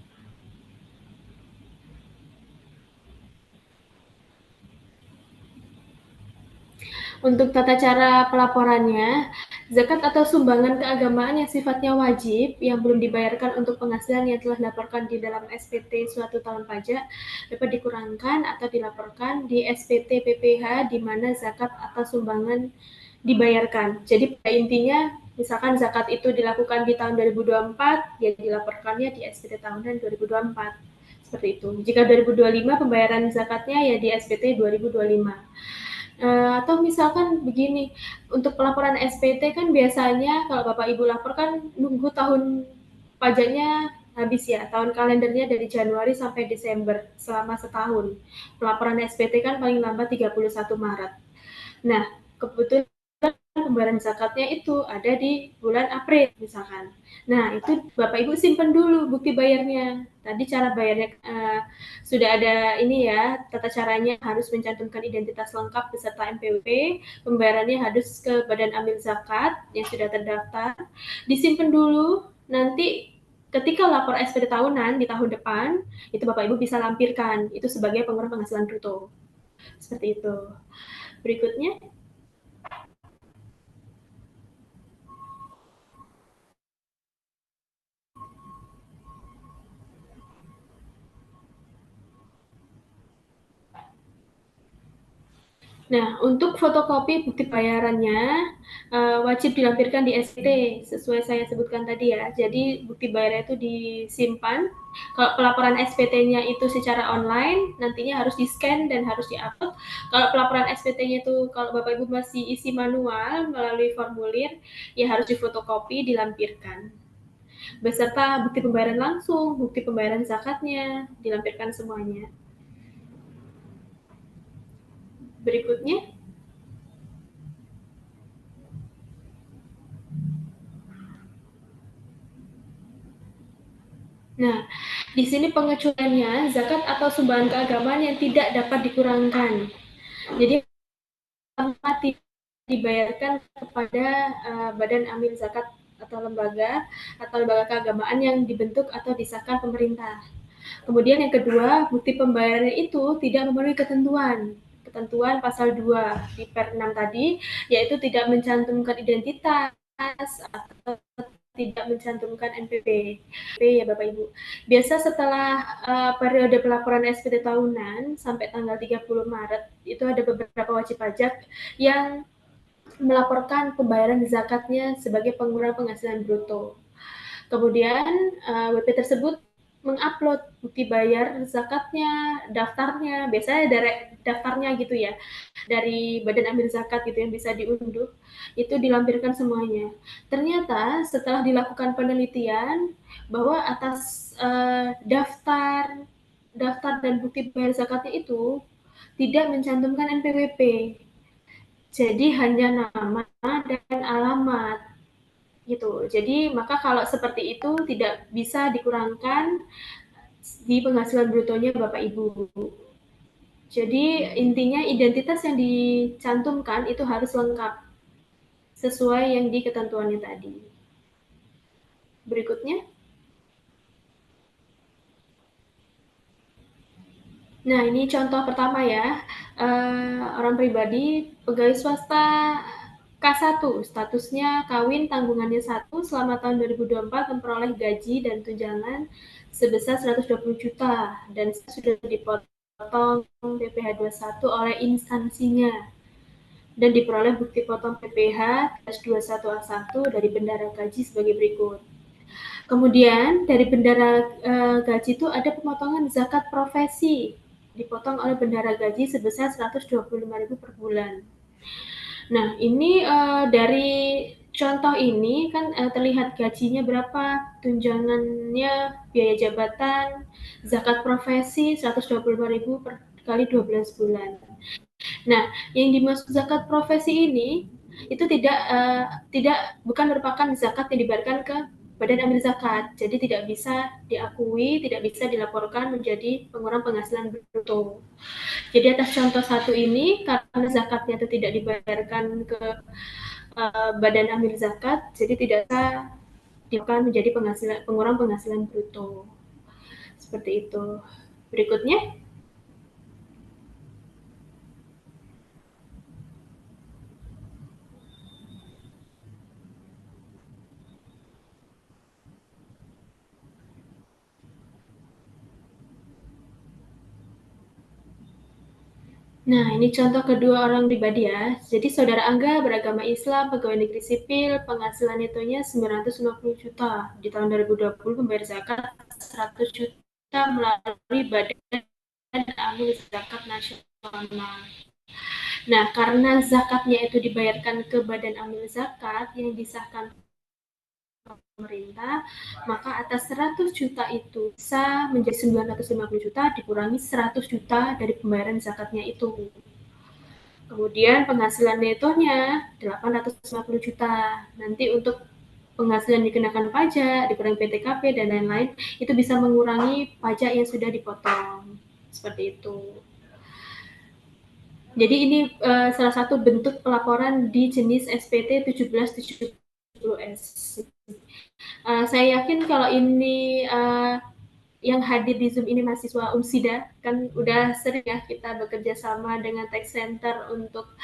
Untuk tata cara pelaporannya, zakat atau sumbangan keagamaan yang sifatnya wajib yang belum dibayarkan untuk penghasilan yang telah dilaporkan di dalam SPT suatu tahun pajak dapat dikurangkan atau dilaporkan di SPT PPH di mana zakat atau sumbangan dibayarkan. Jadi pada intinya misalkan zakat itu dilakukan di tahun 2024, ya dilaporkannya di SPT tahunan 2024. Seperti itu. Jika 2025 pembayaran zakatnya ya di SPT 2025. Atau misalkan begini, untuk pelaporan SPT kan biasanya kalau Bapak Ibu lapor kan nunggu tahun pajaknya habis ya, tahun kalendernya dari Januari sampai Desember selama setahun. Pelaporan SPT kan paling lambat 31 Maret. Nah, kebetulan pembayaran zakatnya itu ada di bulan April misalkan. Nah, itu Bapak Ibu simpan dulu bukti bayarnya. Tadi cara bayarnya sudah ada ini ya, tata caranya harus mencantumkan identitas lengkap beserta NPWP, pembayarannya harus ke Badan Amil Zakat yang sudah terdaftar. Disimpan dulu, nanti ketika lapor SPT tahunan di tahun depan, itu Bapak Ibu bisa lampirkan, itu sebagai pengurangan penghasilan bruto. Seperti itu. Berikutnya. Nah, untuk fotokopi bukti bayarannya wajib dilampirkan di SPT sesuai saya sebutkan tadi ya. Jadi bukti bayarnya itu disimpan. Kalau pelaporan SPT-nya itu secara online, nantinya harus di-scan dan harus di-upload. Kalau pelaporan SPT-nya itu kalau Bapak Ibu masih isi manual melalui formulir, ya harus difotokopi, dilampirkan. Beserta bukti pembayaran langsung, bukti pembayaran zakatnya, dilampirkan semuanya. Berikutnya. Nah, di sini pengecualiannya zakat atau sumbangan keagamaan yang tidak dapat dikurangkan. Jadi tidak dibayarkan kepada Badan Amil Zakat atau lembaga keagamaan yang dibentuk atau disahkan pemerintah. Kemudian yang kedua, bukti pembayarannya itu tidak memenuhi ketentuan pasal 2 di Per 6 tadi, yaitu tidak mencantumkan identitas atau tidak mencantumkan NPWP ya Bapak Ibu. Biasa setelah periode pelaporan SPT tahunan sampai tanggal 30 Maret itu ada beberapa wajib pajak yang melaporkan pembayaran zakatnya sebagai pengurangan penghasilan bruto. Kemudian WP tersebut mengupload bukti bayar zakatnya, daftarnya, biasanya dari daftarnya gitu ya, dari Badan Amil Zakat gitu yang bisa diunduh, itu dilampirkan semuanya. Ternyata setelah dilakukan penelitian bahwa atas daftar dan bukti bayar zakatnya itu tidak mencantumkan NPWP. Jadi hanya nama dan alamat gitu. Jadi maka kalau seperti itu tidak bisa dikurangkan di penghasilan brutonya Bapak Ibu. Jadi intinya identitas yang dicantumkan itu harus lengkap sesuai yang di ketentuannya tadi. Berikutnya. Nah, ini contoh pertama ya. Orang pribadi, pegawai swasta K1, statusnya kawin, tanggungannya 1, selama tahun 2024 memperoleh gaji dan tunjangan sebesar 120 juta dan sudah dipotong PPh 21 oleh instansinya dan diperoleh bukti potong PPh 21A1 dari bendara gaji sebagai berikut. Kemudian dari bendara gaji itu ada pemotongan zakat profesi, dipotong oleh bendara gaji sebesar 125.000 per bulan. Nah, ini dari contoh ini kan terlihat gajinya berapa, tunjangannya, biaya jabatan, zakat profesi 125.000 per kali 12 bulan. Nah, yang dimaksud zakat profesi ini itu bukan merupakan zakat yang dibayarkan ke Badan Amil Zakat, jadi tidak bisa diakui, tidak bisa dilaporkan menjadi pengurangan penghasilan bruto. Jadi atas contoh satu ini, karena zakatnya itu tidak dibayarkan ke Badan Amil Zakat, jadi tidak bisa dilaporkan menjadi pengurangan penghasilan bruto. Seperti itu. Berikutnya. Nah, ini contoh kedua orang pribadi ya. Jadi saudara Angga beragama Islam, pegawai negeri sipil, penghasilan netonya 950 juta. Di tahun 2020 membayar zakat 100 juta melalui Badan Amil Zakat Nasional. Nah, karena zakatnya itu dibayarkan ke Badan Amil Zakat yang disahkan pemerintah, maka atas 100 juta itu bisa menjadi 950 juta dikurangi 100 juta dari pembayaran zakatnya itu. Kemudian penghasilan netonya 850 juta. Nanti untuk penghasilan dikenakan pajak, dikurangi PTKP, dan lain-lain, itu bisa mengurangi pajak yang sudah dipotong. Seperti itu. Jadi ini salah satu bentuk pelaporan di jenis SPT 1770S. Saya yakin kalau ini yang hadir di Zoom ini mahasiswa UMSIDA, kan udah sering ya kita bekerja sama dengan tech center untuk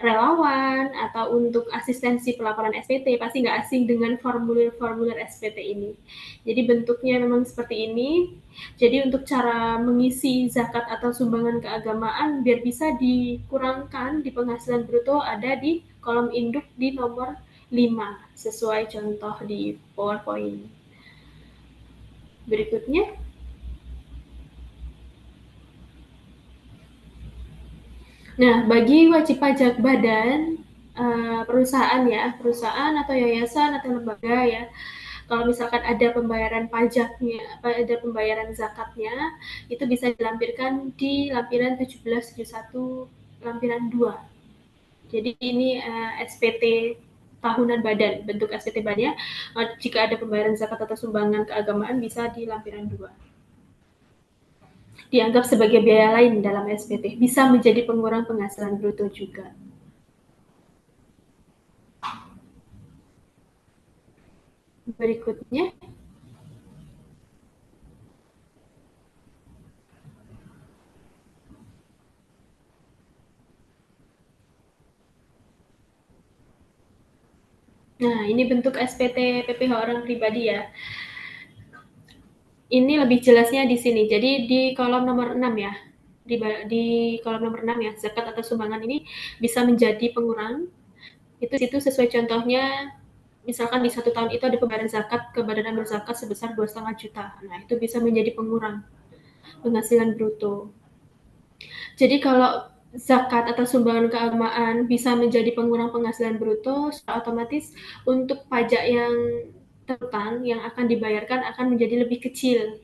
relawan atau untuk asistensi pelaporan SPT, pasti nggak asing dengan formulir-formulir SPT ini. Jadi bentuknya memang seperti ini. Jadi untuk cara mengisi zakat atau sumbangan keagamaan biar bisa dikurangkan di penghasilan bruto ada di kolom induk di nomor 5 sesuai contoh di PowerPoint. Berikutnya. Nah, bagi wajib pajak badan perusahaan ya, perusahaan atau yayasan atau lembaga ya, kalau misalkan ada pembayaran pajaknya, ada pembayaran zakatnya, itu bisa dilampirkan di lampiran 1771 lampiran 2. Jadi ini SPT tahunan badan, bentuk SPT badannya. Jika ada pembayaran zakat atau sumbangan keagamaan bisa di lampiran 2. Dianggap sebagai biaya lain dalam SPT, bisa menjadi pengurang penghasilan bruto juga. Berikutnya. Nah, ini bentuk SPT PPh orang pribadi ya. Ini lebih jelasnya di sini. Jadi di kolom nomor 6 ya. Di kolom nomor 6 ya, zakat atau sumbangan ini bisa menjadi pengurang. Itu sesuai contohnya, misalkan di 1 tahun itu ada pembayaran zakat ke Badan Amil Zakat sebesar 2,5 juta. Nah, itu bisa menjadi pengurang penghasilan bruto. Jadi kalau zakat atau sumbangan keagamaan bisa menjadi pengurang penghasilan bruto, secara otomatis untuk pajak yang terutang yang akan dibayarkan akan menjadi lebih kecil,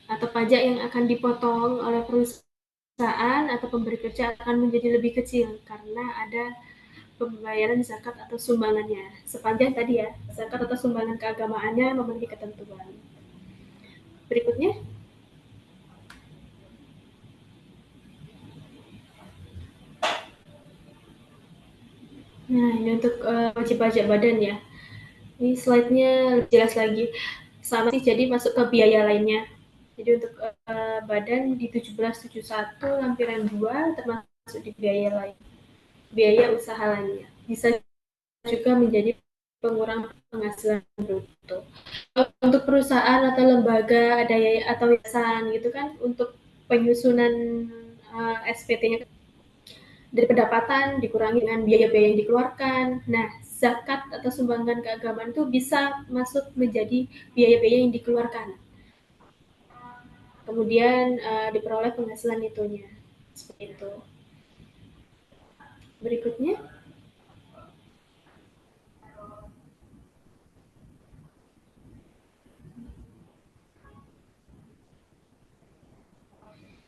atau pajak yang akan dipotong oleh perusahaan atau pemberi kerja akan menjadi lebih kecil karena ada pembayaran zakat atau sumbangannya. Sepanjang tadi ya, zakat atau sumbangan keagamaannya memiliki ketentuan. Berikutnya. Nah, ini untuk wajib pajak badan ya. Ini slide-nya jelas lagi. Sama sih, jadi masuk ke biaya lainnya. Jadi untuk badan di 1771 lampiran 2 termasuk di biaya lain. Biaya usaha lainnya. Bisa juga menjadi pengurang penghasilan bruto. Untuk perusahaan atau lembaga ada atau yayasan gitu kan, untuk penyusunan SPT-nya dari pendapatan dikurangi dengan biaya-biaya yang dikeluarkan. Nah, zakat atau sumbangan keagamaan itu bisa masuk menjadi biaya-biaya yang dikeluarkan. Kemudian diperoleh penghasilan itunya. Seperti itu. Berikutnya.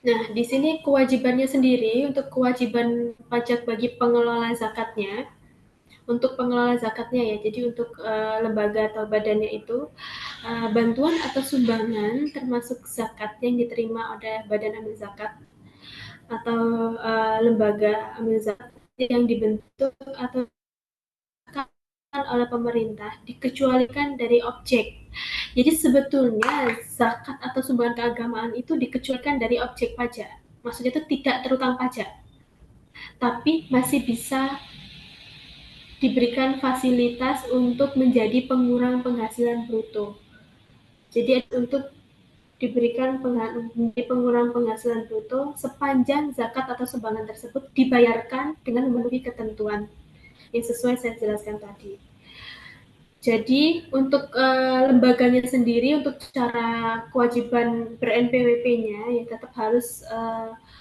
Nah, di sini kewajibannya sendiri untuk kewajiban pajak bagi pengelola zakatnya. Untuk pengelola zakatnya ya, jadi untuk lembaga atau badannya itu, bantuan atau sumbangan termasuk zakat yang diterima oleh Badan Amil Zakat atau lembaga amil zakat yang dibentuk atau oleh pemerintah dikecualikan dari objek. Jadi sebetulnya zakat atau sumbangan keagamaan itu dikecualikan dari objek pajak. Maksudnya itu tidak terutang pajak. Tapi masih bisa diberikan fasilitas untuk menjadi pengurang penghasilan bruto. Jadi untuk diberikan pengurang penghasilan bruto sepanjang zakat atau sumbangan tersebut dibayarkan dengan memenuhi ketentuan yang sesuai saya jelaskan tadi. Jadi untuk lembaganya sendiri, untuk cara kewajiban ber-NPWP-nya ya tetap harus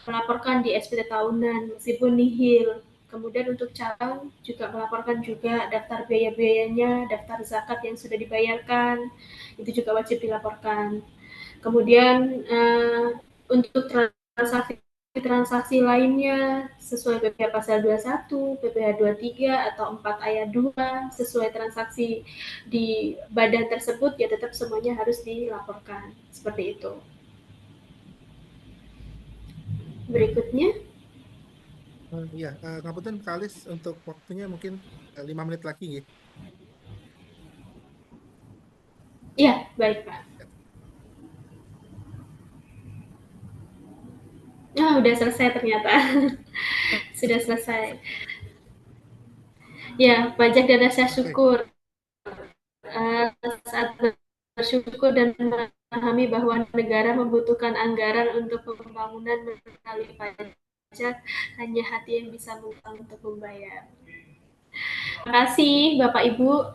melaporkan di SPT tahunan meskipun nihil. Kemudian untuk calon juga melaporkan juga daftar biaya-biayanya, daftar zakat yang sudah dibayarkan, itu juga wajib dilaporkan. Kemudian untuk transaksi lainnya sesuai PPh pasal 21, PPh 23 atau 4 ayat 2 sesuai transaksi di badan tersebut ya tetap semuanya harus dilaporkan. Seperti itu. Berikutnya. Ya, ngapunten Kak Alis untuk waktunya mungkin 5 menit lagi ya. Iya, baik Pak. Ah, udah selesai ternyata. Sudah selesai. Ya, pajak dan rasa syukur. Saat bersyukur dan memahami bahwa negara membutuhkan anggaran untuk pembangunan melalui pajak, hanya hati yang bisa untuk membayar. Terima kasih Bapak Ibu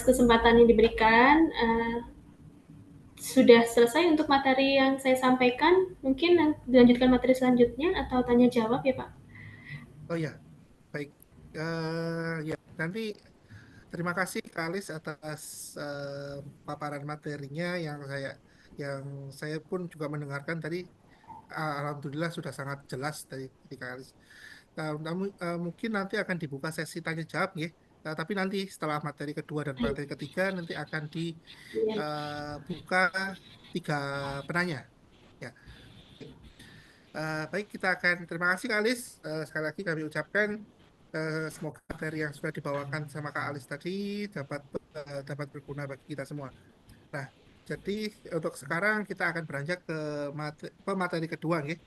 kesempatan yang diberikan. Sudah selesai untuk materi yang saya sampaikan. Mungkin dilanjutkan materi selanjutnya atau tanya jawab ya Pak? Oh ya, baik. Ya, nanti terima kasih Kak Alis atas paparan materinya yang saya pun juga mendengarkan tadi. Alhamdulillah sudah sangat jelas dari Kak Alis. Namun mungkin nanti akan dibuka sesi tanya jawab ya. Tapi nanti setelah materi kedua dan materi ketiga nanti akan dibuka 3 penanya. Ya. Baik, kita akan terima kasih Kak Alis. Sekali lagi kami ucapkan semoga materi yang sudah dibawakan sama Kak Alis tadi dapat berguna bagi kita semua. Nah, jadi untuk sekarang kita akan beranjak ke pemateri kedua, ya.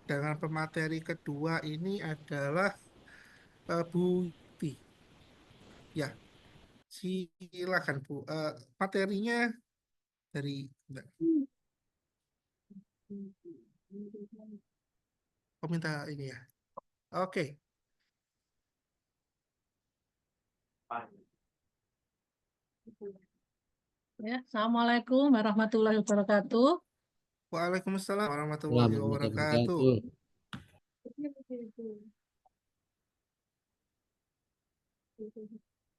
Dengan pemateri kedua ini adalah Bu Yuti. Ya, silakan Bu. Materinya dari bentar. Minta ini ya. Oke. Ya, Assalamualaikum warahmatullahi wabarakatuh. Waalaikumsalam warahmatullahi wabarakatuh.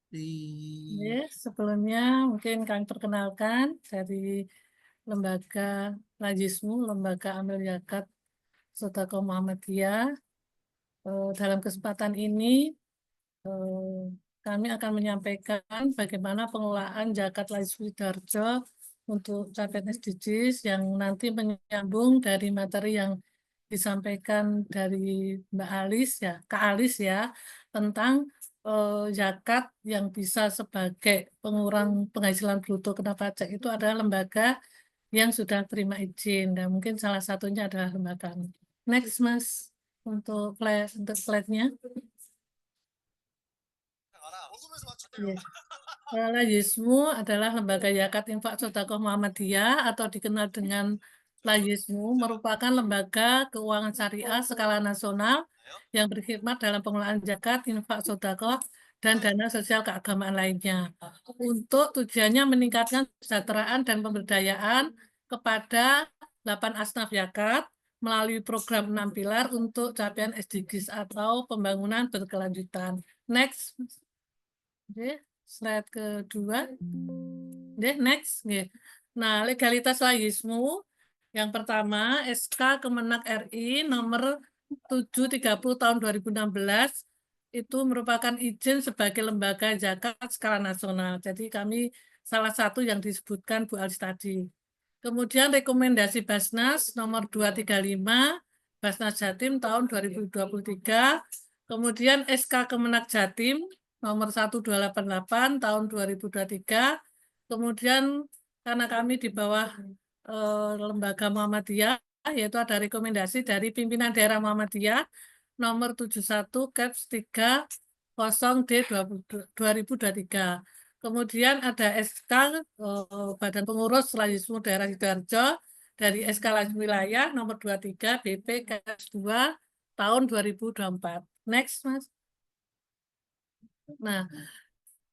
Ya, sebelumnya mungkin kami perkenalkan dari Lembaga Lajismu, Lembaga Amil Zakat Sedekah Muhammadiyah. Dalam kesempatan ini kami akan menyampaikan bagaimana pengelolaan zakat Lajismu Sidoarjo untuk capaian SDGs yang nanti menyambung dari materi yang disampaikan dari Mbak Alis ya, Kak Alis ya, tentang zakat yang bisa sebagai pengurang penghasilan bruto kena pajak itu adalah lembaga yang sudah terima izin dan mungkin salah satunya adalah lembaga kami. Next Mas untuk slide-nya. Yes. Lajismu adalah lembaga zakat infak sedekah Muhammadiyah atau dikenal dengan Lajismu, merupakan lembaga keuangan syariah skala nasional yang berkhidmat dalam pengelolaan zakat, infak sedekah, dan dana sosial keagamaan lainnya. Untuk tujuannya meningkatkan kesejahteraan dan pemberdayaan kepada 8 asnaf zakat melalui program 6 pilar untuk capaian SDGs atau pembangunan berkelanjutan. Next. Oke, slide kedua. Oke, next. Oke. Nah, legalitas Lajismu. Yang pertama, SK Kemenak RI nomor 730 tahun 2016 itu merupakan izin sebagai lembaga zakat skala nasional. Jadi kami salah satu yang disebutkan Bu Alis tadi. Kemudian rekomendasi Basnas nomor 235 Basnas Jatim tahun 2023. Kemudian SK Kemenak Jatim nomor 1288 tahun 2023. Kemudian karena kami di bawah lembaga Muhammadiyah, yaitu ada rekomendasi dari pimpinan daerah Muhammadiyah nomor 71 Caps 30D 2023. Kemudian ada SK Badan Pengurus Lajismu Daerah Sidoarjo dari SK Lajismu Wilayah nomor 23 BP Caps 2 tahun 2024. Next, Mas. Nah,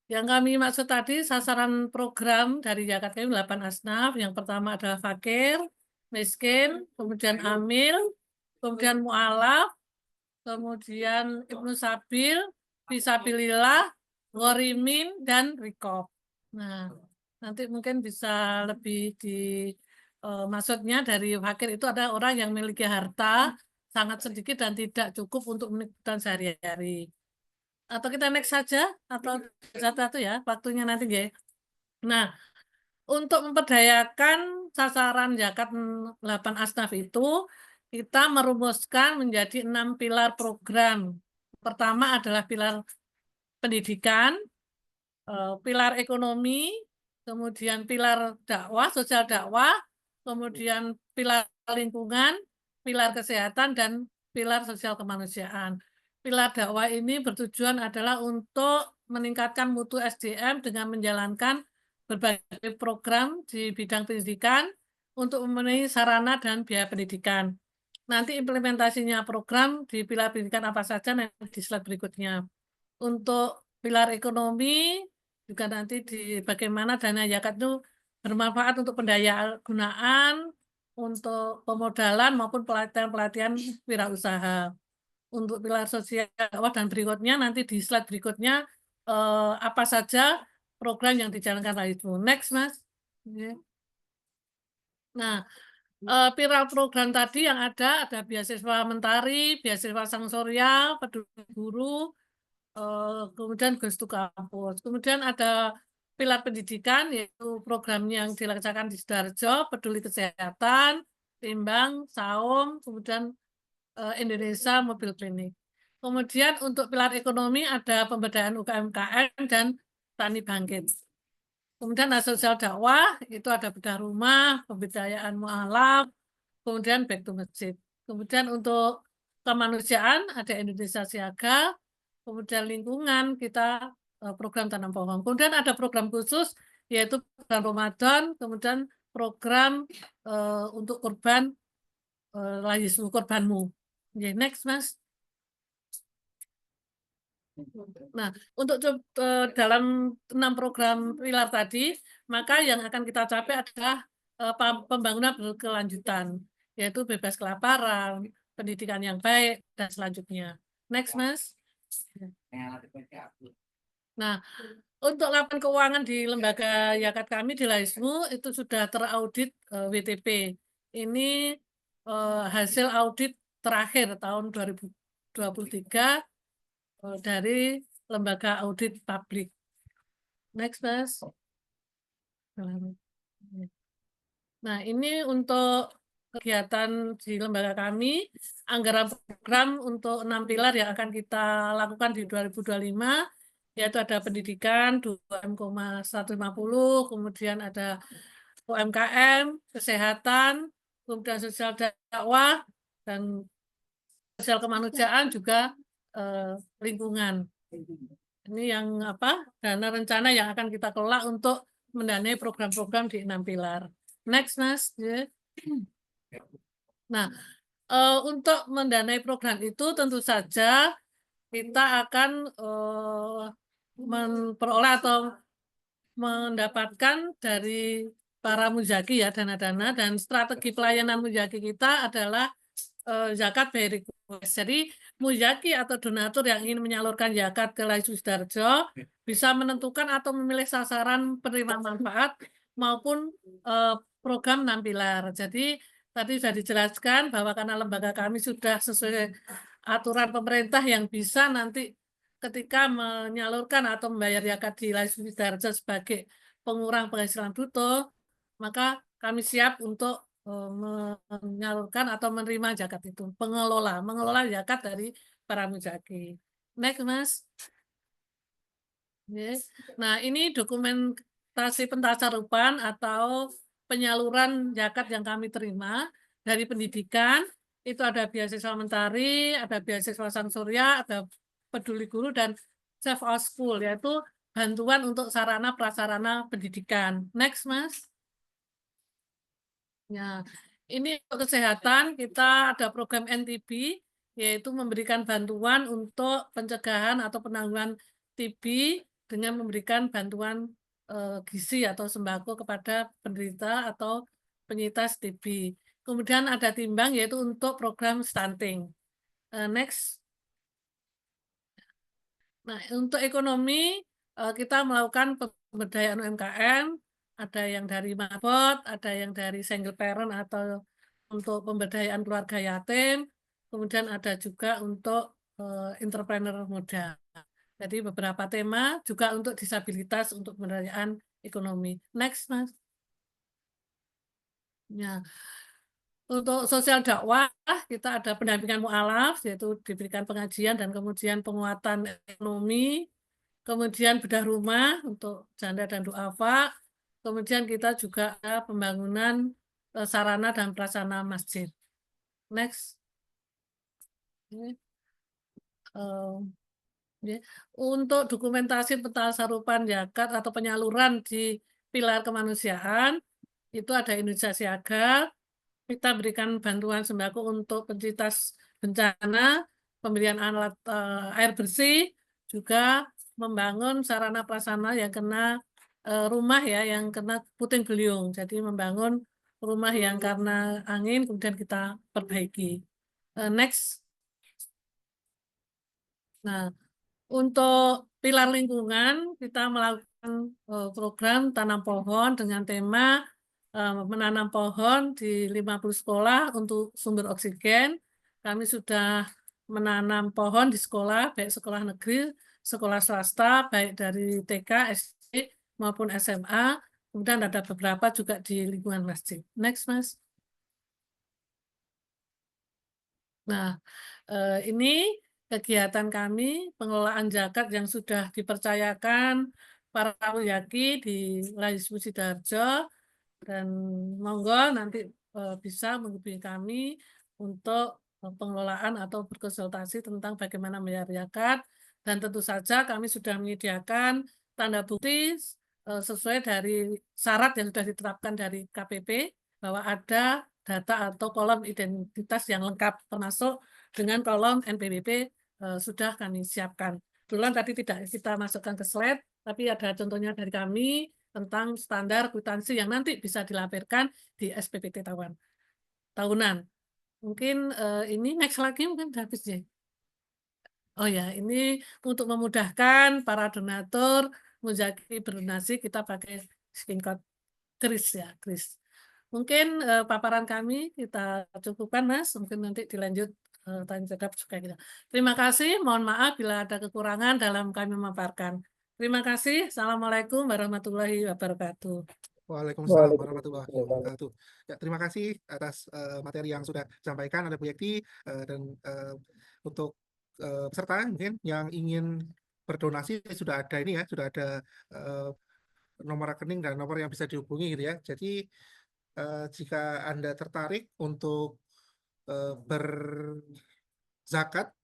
yang kami maksud tadi sasaran program dari zakat kami 8 asnaf. Yang pertama adalah fakir, miskin, kemudian amil, kemudian mu'alaf, kemudian Ibnu Sabil, Fisabilillah, Ghorimin, dan Rikob. Nah, nanti mungkin bisa lebih maksudnya dari fakir itu ada orang yang memiliki harta sangat sedikit dan tidak cukup untuk kebutuhan sehari-hari. Atau kita next saja, atau satu-satu ya, waktunya nanti ya. Nah, untuk memperdayakan sasaran zakat 8 asnaf itu, kita merumuskan menjadi 6 pilar program. Pertama adalah pilar pendidikan, pilar ekonomi, kemudian pilar dakwah, sosial dakwah, kemudian pilar lingkungan, pilar kesehatan, dan pilar sosial kemanusiaan. Pilar dakwah ini bertujuan adalah untuk meningkatkan mutu SDM dengan menjalankan berbagai program di bidang pendidikan untuk memenuhi sarana dan biaya pendidikan. Nanti implementasinya program di pilar pendidikan apa saja nanti di slide berikutnya. Untuk pilar ekonomi juga nanti di bagaimana dana zakat itu bermanfaat untuk pendaya gunaan, untuk pemodalan maupun pelatihan-pelatihan wirausaha. Untuk pilar sosial dan berikutnya nanti di slide berikutnya apa saja program yang dijalankan itu. Next, Mas. Nah, pilar program tadi yang ada beasiswa Mentari, beasiswa Sang Surya, Peduli Guru, kemudian Gus to Kampus. Kemudian ada pilar pendidikan, yaitu program yang dilaksanakan di Sidoarjo, Peduli Kesehatan, Timbang, Saung, kemudian Indonesia Mobil Klinik. Kemudian untuk pilar ekonomi ada pemberdayaan UMKM dan Tani Bangkit. Kemudian sosial dakwah itu ada bedah rumah, pemberdayaan mualaf, kemudian back to masjid. Kemudian untuk kemanusiaan ada Indonesia Siaga, kemudian lingkungan kita program tanam pohon. Kemudian ada program khusus yaitu program Ramadan, kemudian program untuk kurban layismu kurbanmu. Okay, next, Mas. Nah, untuk dalam 6 program pilar tadi, maka yang akan kita capai adalah pembangunan berkelanjutan, yaitu bebas kelaparan, pendidikan yang baik, dan selanjutnya. Next, Mas. Nah, untuk laporan keuangan di lembaga zakat kami di Laismu itu sudah teraudit WTP. Ini hasil audit terakhir tahun 2023 dari lembaga audit publik. Next, Mas. Nah, ini untuk kegiatan di lembaga kami, anggaran program untuk 6 pilar yang akan kita lakukan di 2025, yaitu ada pendidikan 2,150, kemudian ada UMKM, kesehatan, kemudian sosial dakwah, dan sosial kemanusiaan juga lingkungan. Ini yang dana rencana yang akan kita kelola untuk mendanai program-program di 6 pilar. Next, Mas. Nah, untuk mendanai program itu tentu saja kita akan memperoleh atau mendapatkan dari para muzaki ya dana-dana, dan strategi pelayanan muzaki kita adalah zakat by request. Jadi muzaki atau donatur yang ingin menyalurkan zakat ke Laismu Sidoarjo bisa menentukan atau memilih sasaran penerima manfaat maupun program 6 pilar. Jadi tadi sudah dijelaskan bahwa karena lembaga kami sudah sesuai aturan pemerintah yang bisa nanti ketika menyalurkan atau membayar zakat di Laismu Sidoarjo sebagai pengurang penghasilan bruto, maka kami siap untuk menyalurkan atau menerima zakat itu, mengelola zakat dari para muzaki. Next, Mas. Yes. Nah, ini dokumentasi pentasarupan atau penyaluran zakat yang kami terima dari pendidikan. Itu ada beasiswa Mentari, ada beasiswa Sang Surya, ada Peduli Guru, dan Save Our School, yaitu bantuan untuk sarana prasarana pendidikan. Next, Mas. Ya, ini untuk kesehatan kita ada program NTB, yaitu memberikan bantuan untuk pencegahan atau penanggulangan TB dengan memberikan bantuan gizi atau sembako kepada penderita atau penyintas TB. Kemudian ada timbang yaitu untuk program stunting. Next, Nah, untuk ekonomi kita melakukan pemberdayaan UMKM, ada yang dari mabot, ada yang dari single parent atau untuk pemberdayaan keluarga yatim, kemudian ada juga untuk entrepreneur muda. Jadi beberapa tema juga untuk disabilitas untuk pemberdayaan ekonomi. Next, Mas. Ya. Untuk sosial dakwah, kita ada pendampingan mu'alaf, yaitu diberikan pengajian dan kemudian penguatan ekonomi, kemudian bedah rumah untuk janda dan duafa, kemudian kita juga ada pembangunan sarana dan prasarana masjid. Next. Untuk dokumentasi pentasarupan zakat atau penyaluran di pilar kemanusiaan, itu ada Indonesia Siaga. Kita berikan bantuan sembako untuk pencintas bencana, pemberian alat air bersih, juga membangun sarana prasarana yang kena rumah ya, yang kena puting beliung. Jadi membangun rumah yang karena angin kemudian kita perbaiki. Next. Nah, untuk pilar lingkungan kita melakukan program tanam pohon dengan tema menanam pohon di 50 sekolah untuk sumber oksigen. Kami sudah menanam pohon di sekolah, baik sekolah negeri, sekolah swasta, baik dari TK, SD, maupun SMA. Kemudian ada beberapa juga di lingkungan masjid. Next, Mas. Nah, ini kegiatan kami, pengelolaan zakat yang sudah dipercayakan para wiyaki di Laismu Sidoarjo. Dan monggo nanti bisa menghubungi kami untuk pengelolaan atau berkonsultasi tentang bagaimana membayar zakat. Dan tentu saja kami sudah menyediakan tanda bukti sesuai dari syarat yang sudah ditetapkan dari KPP bahwa ada data atau kolom identitas yang lengkap termasuk dengan kolom NPWP sudah kami siapkan. Kebetulan tadi tidak kita masukkan ke slide, tapi ada contohnya dari kami tentang standar kwitansi yang nanti bisa dilampirkan di SPPT tahunan. Mungkin ini next lagi mungkin udah habis ya. Oh ya, ini untuk memudahkan para donatur Muzaki berdonasi kita pakai screenshot kris ya, kris. Mungkin paparan kami kita cukupkan Mas, mungkin nanti dilanjut tanya jawab juga kita. Terima kasih, mohon maaf bila ada kekurangan dalam kami memaparkan. Terima kasih. Assalamualaikum warahmatullahi wabarakatuh. Waalaikumsalam warahmatullahi wabarakatuh. Ya, terima kasih atas materi yang sudah disampaikan oleh Bu Yekti dan untuk peserta mungkin yang ingin berdonasi sudah ada ini ya, sudah ada nomor rekening dan nomor yang bisa dihubungi gitu ya. Jadi jika Anda tertarik untuk berzakat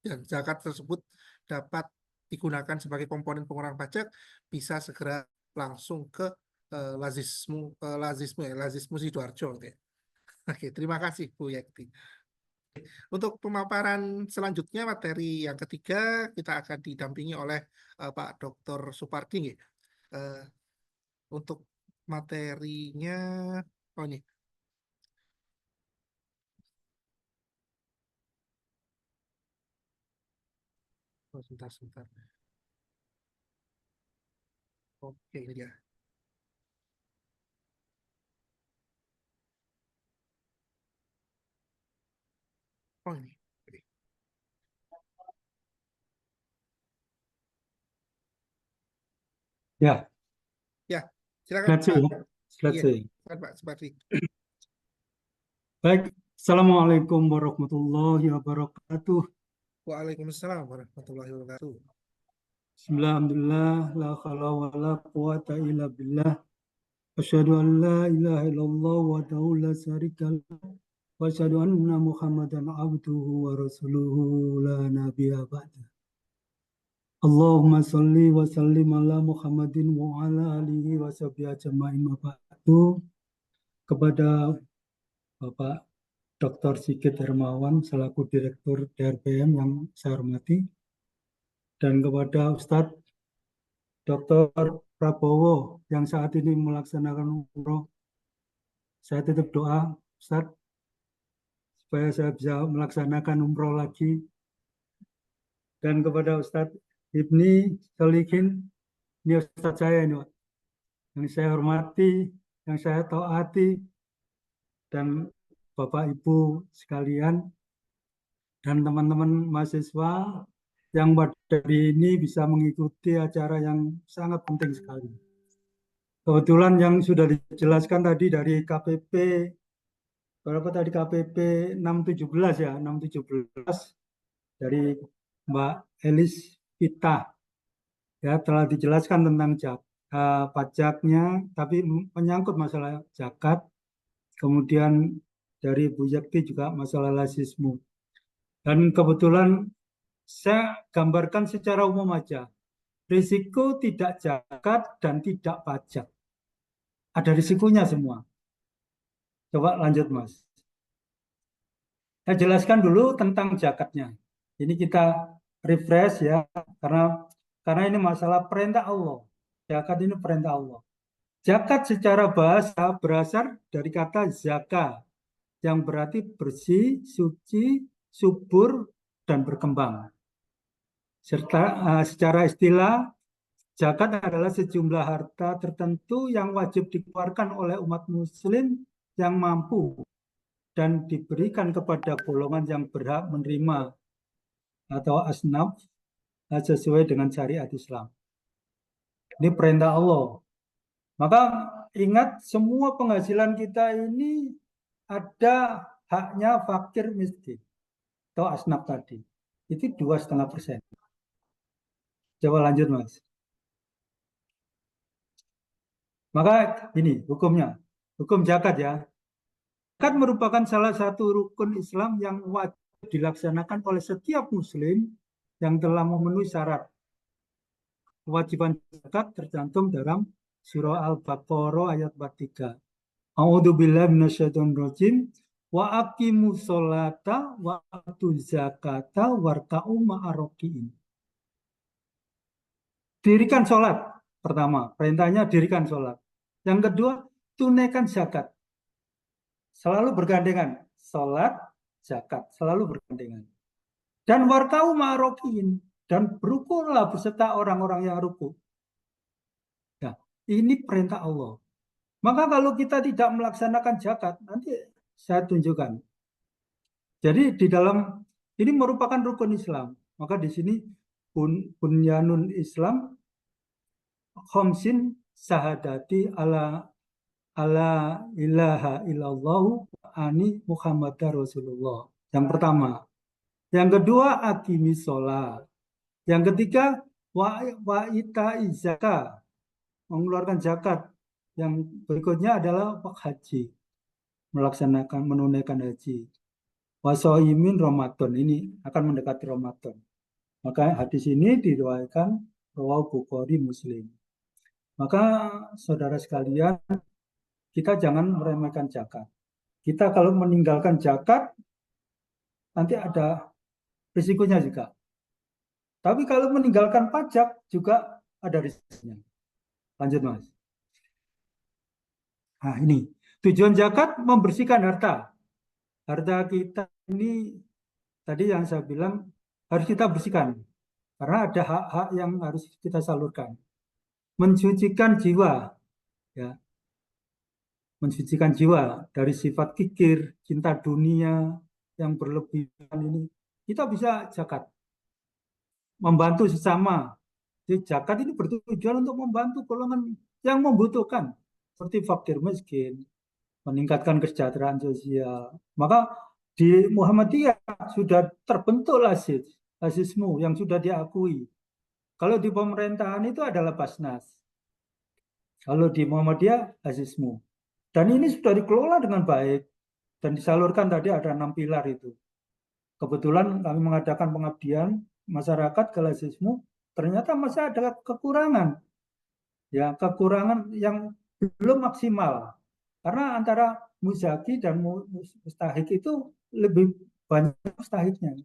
dan zakat tersebut dapat digunakan sebagai komponen pengurang pajak, bisa segera langsung ke Lazismu Sidoarjo. Ya. Oke, terima kasih Bu Yekti. Untuk pemaparan selanjutnya materi yang ketiga kita akan didampingi oleh Pak Dr. Supardi. Untuk materinya, oh ini. Oh, sebentar. Oke, ini dia. Oh, ini. Ya. Ya, silakan Pak. Selesai. Silakan Pak Supardi. Baik, Assalamualaikum warahmatullahi wabarakatuh. Waalaikumsalam warahmatullahi wabarakatuh. Bismillahirrahmanirrahim. La haula wa la quwata illa billah. Asyhadu an la ilaha illallah wahdahu la syarika lah. Wa asyhadu anna Muhammadan abduhu wa rasuluhu la nabiyya ba'da. Allahumma salli wa sallim ala Muhammadin wa ala alihi wa sahbihi ajma'in wa ba'du. Kepada Bapak Dr. Sigit Hermawan selaku Direktur DRPM yang saya hormati, dan kepada Ustadz Dr. Prabowo yang saat ini melaksanakan umroh, saya titip doa Ustadz supaya saya bisa melaksanakan umroh lagi, dan kepada Ustadz Ibni Solihin, ini Ustadz saya ini, Pak. Yang saya hormati, yang saya taati, dan Bapak Ibu sekalian, dan teman-teman mahasiswa yang pada hari ini bisa mengikuti acara yang sangat penting sekali. Kebetulan yang sudah dijelaskan tadi dari KPP, berapa tadi KPP 617 ya, 617 dari Mbak Elis Pita, ya telah dijelaskan tentang pajaknya, tapi menyangkut masalah zakat. Kemudian dari Bu Yakti juga masalah lazismu. Dan kebetulan saya gambarkan secara umum aja. Risiko tidak zakat dan tidak pajak. Ada risikonya semua. Coba lanjut, Mas. Saya jelaskan dulu tentang zakatnya. Ini kita refresh ya, karena ini masalah perintah Allah. Zakat ini perintah Allah. Zakat secara bahasa berasal dari kata zaka, yang berarti bersih, suci, subur, dan berkembang. Serta secara istilah, zakat adalah sejumlah harta tertentu yang wajib dikeluarkan oleh umat muslim yang mampu dan diberikan kepada golongan yang berhak menerima atau asnaf sesuai dengan syariat Islam. Ini perintah Allah. Maka ingat, semua penghasilan kita ini ada haknya fakir miskin atau asnaf tadi. Itu 2,5%. Coba lanjut, Mas. Maka ini hukumnya, hukum zakat ya. Zakat merupakan salah satu rukun Islam yang wajib dilaksanakan oleh setiap muslim yang telah memenuhi syarat. Kewajiban zakat tercantum dalam surah Al-Baqarah ayat 43. A'udzubillahi minasyaitonirrajim wa aqimus sholata wa atuz zakata warka'u ma'arrakiin. Dirikan sholat. Pertama, perintahnya dirikan sholat. Yang kedua, tunaikan zakat. Selalu bergandengan. Sholat, zakat. Selalu bergandengan. Dan warka'u ma'arrakiin. Dan berukulah beserta orang-orang yang ruku. Nah, ini perintah Allah. Maka kalau kita tidak melaksanakan zakat, nanti saya tunjukkan. Jadi di dalam, ini merupakan rukun Islam. Maka di sini bunyanun Islam khamsin sahadati ala ilaha illallahu ani Muhammadar Rasulullah. Yang pertama. Yang kedua, aqimi sholat. Yang ketiga, wa ita'i zakat. Mengeluarkan zakat. Yang berikutnya adalah haji. Melaksanakan, menunaikan haji. Wasoimin Ramadan. Ini akan mendekati Ramadan. Maka hadis ini diriwayatkan rawahu Bukhari Muslim. Maka saudara sekalian, kita jangan meremehkan zakat. Kita kalau meninggalkan zakat, nanti ada risikonya juga. Tapi kalau meninggalkan pajak juga ada risikonya. Lanjut, Mas. Nah, ini tujuan zakat membersihkan harta. Harta kita ini tadi yang saya bilang harus kita bersihkan. Karena ada hak-hak yang harus kita salurkan. Mensucikan jiwa. Ya. Mensucikan jiwa dari sifat kikir, cinta dunia yang berlebihan ini. Kita bisa zakat. Membantu sesama. Jadi zakat ini bertujuan untuk membantu golongan yang membutuhkan. Seperti fakir miskin, meningkatkan kesejahteraan sosial. Maka di Muhammadiyah sudah terbentuk lazismu yang sudah diakui. Kalau di pemerintahan itu adalah Basnas. Kalau di Muhammadiyah, lazismu. Dan ini sudah dikelola dengan baik. Dan disalurkan tadi ada 6 pilar itu. Kebetulan kami mengadakan pengabdian masyarakat ke lazismu, ternyata masih ada kekurangan. Ya, kekurangan yang belum maksimal. Karena antara muzaki dan mustahik itu lebih banyak mustahiknya.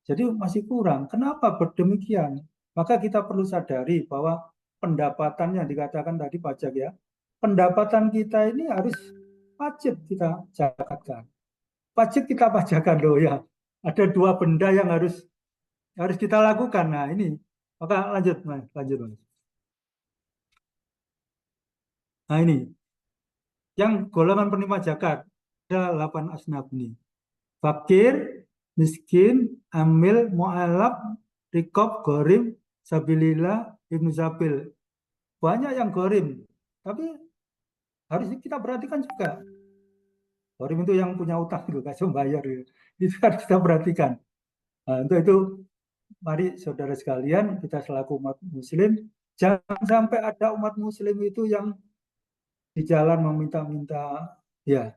Jadi masih kurang. Kenapa berdemikian? Maka kita perlu sadari bahwa pendapatan yang dikatakan tadi pajak ya, pendapatan kita ini harus wajib kita zakatkan. Wajib kita pajakan loh ya. Ada 2 benda yang harus kita lakukan. Nah ini Maka lanjut, Mas. Lanjut, Mas. Nah ini, yang golongan penerima zakat ada 8 asnaf nih. Fakir, miskin, amil, mu'alaf, rikob, gorim, sabilillah, ibnu sabil. Banyak yang gorim, tapi harus kita perhatikan juga. Gorim itu yang punya utang itu, nggak bayar gitu. Itu harus kita perhatikan. Nah, untuk itu, mari saudara sekalian, kita selaku umat muslim, jangan sampai ada umat muslim itu yang di jalan meminta-minta. Ya,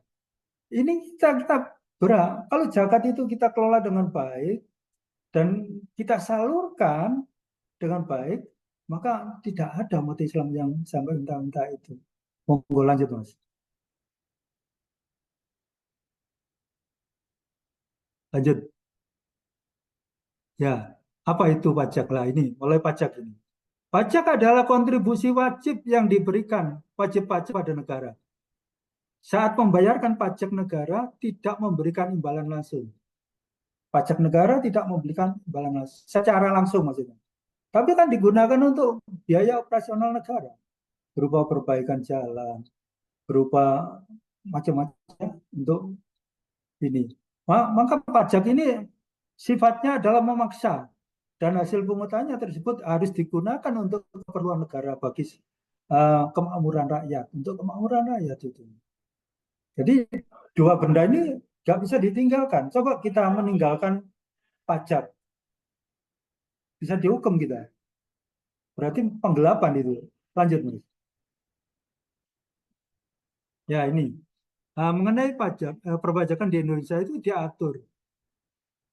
ini kita berat. Kalau zakat itu kita kelola dengan baik dan kita salurkan dengan baik, maka tidak ada umat Islam yang sampai minta-minta itu. Monggo lanjut, Mas. Lanjut. Ya, apa itu pajak lah ini? Mulai pajak ini. Pajak adalah kontribusi wajib yang diberikan wajib-pajak pada negara. Saat membayarkan pajak negara tidak memberikan imbalan langsung. Pajak negara tidak memberikan imbalan langsung, secara langsung maksudnya. Tapi kan digunakan untuk biaya operasional negara. Berupa perbaikan jalan, berupa macam-macam untuk ini. Maka pajak ini sifatnya adalah memaksa. Dan hasil pungutannya tersebut harus digunakan untuk keperluan negara bagi kemakmuran rakyat. Untuk kemakmuran rakyat itu. Jadi dua benda ini nggak bisa ditinggalkan. Coba kita meninggalkan pajak. Bisa dihukum kita. Berarti penggelapan itu. Lanjut, Mas. Ya, ini. Mengenai pajak, perpajakan di Indonesia itu diatur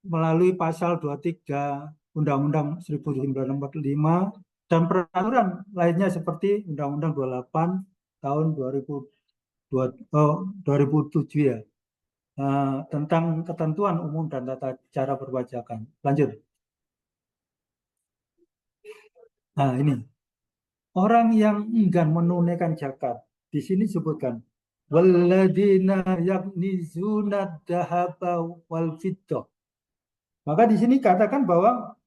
melalui pasal 23 Undang-Undang 1945 dan peraturan lainnya seperti Undang-Undang 28 tahun 2007 ya. Tentang ketentuan umum dan tata cara perpajakan. Lanjut. Nah, ini. Orang yang enggan menunaikan zakat. Di sini sebutkan walladzina yaknizuna dhahaba wal fiddah. Maka di sini katakan bahwa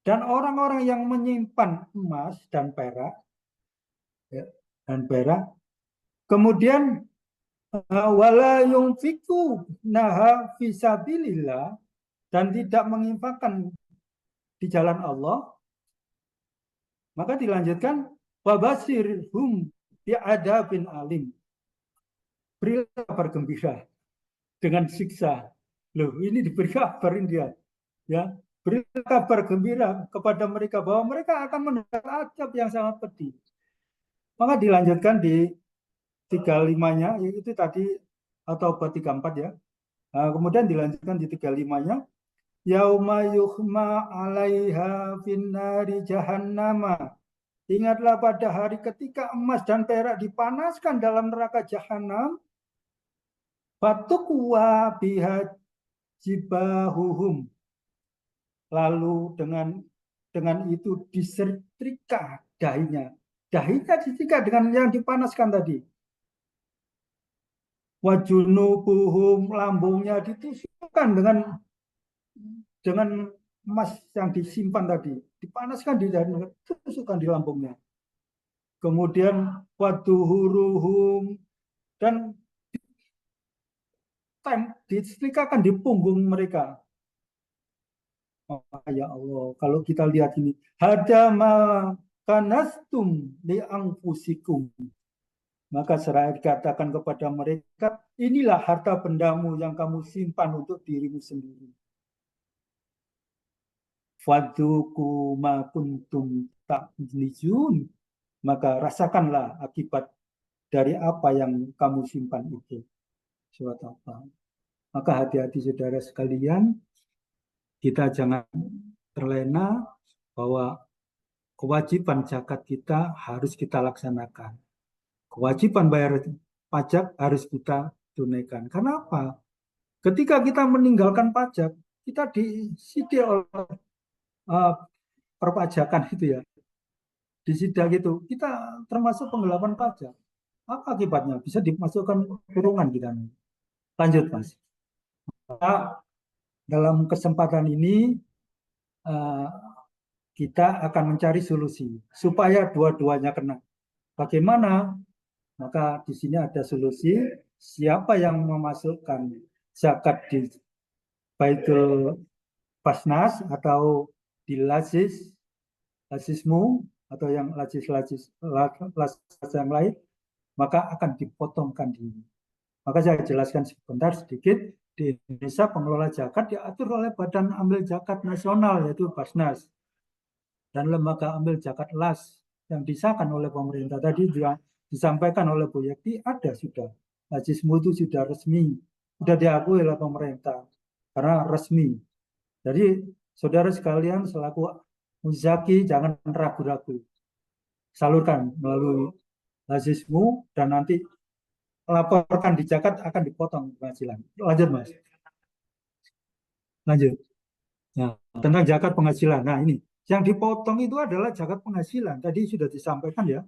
dan orang-orang yang menyimpan emas dan perak ya, kemudian wala yunfiqu naha fisabilillah dan tidak menginfakkan di jalan Allah, maka dilanjutkan wabashirhum bi'adzabin alim. Berilah kabar gembira dengan siksa. Loh, ini diberi kabarin dia. Ya, berilah kabar gembira kepada mereka bahwa mereka akan mendapat azab yang sangat pedih. Maka dilanjutkan di 35-nya, yaitu tadi atau 34 ya. Kemudian dilanjutkan di 35-nya, yauma yuhma 'alaiha finnari jahannama. Ingatlah pada hari ketika emas dan perak dipanaskan dalam neraka jahanam. Fatukwa biha jibahuhum. Lalu dengan itu disetrika dahinya. Dahinya disetrika dengan yang dipanaskan tadi. Wajunubuhum, lambungnya ditusukkan dengan emas yang disimpan tadi. Dipanaskan di dahinya, ditusukkan di lambungnya. Kemudian waduhuruhum dan disetrikakan di punggung mereka. Oh, ya Allah, kalau kita lihat ini, hadama kanastum li anfusikum. Maka seraya dikatakan kepada mereka, inilah harta bendamu yang kamu simpan untuk dirimu sendiri. Fadzuku ma kuntum ta'nizun. Maka rasakanlah akibat dari apa yang kamu simpan itu. Surat apa? Maka hati-hati saudara sekalian, kita jangan terlena bahwa kewajiban zakat kita harus kita laksanakan. Kewajiban bayar pajak harus kita tunaikan. Karena apa? Ketika kita meninggalkan pajak, kita disita oleh perpajakan itu ya. Disita gitu, kita termasuk penggelapan pajak. Apa akibatnya? Bisa dimasukkan kurungan kita. Lanjut, Mas. Dalam kesempatan ini kita akan mencari solusi supaya dua-duanya kena. Bagaimana? Maka di sini ada solusi, siapa yang memasukkan zakat di Baitul Basnas atau di lazismu atau yang lazis yang lain, maka akan dipotongkan di ini. Maka saya jelaskan sebentar sedikit. Di Indonesia pengelola zakat diatur oleh Badan Amil Zakat Nasional, yaitu Basnas, dan lembaga amil zakat LAS yang disahkan oleh pemerintah. Tadi juga disampaikan oleh Bu Yekti, ada sudah. Lazismu itu sudah resmi, sudah diakui oleh pemerintah karena resmi. Jadi saudara sekalian selaku muzaki jangan ragu-ragu, salurkan melalui lazismu dan nanti laporkan di zakat akan dipotong penghasilan. Lanjut Mas. Lanjut. Nah, tentang zakat penghasilan. Nah ini yang dipotong itu adalah zakat penghasilan. Tadi sudah disampaikan ya,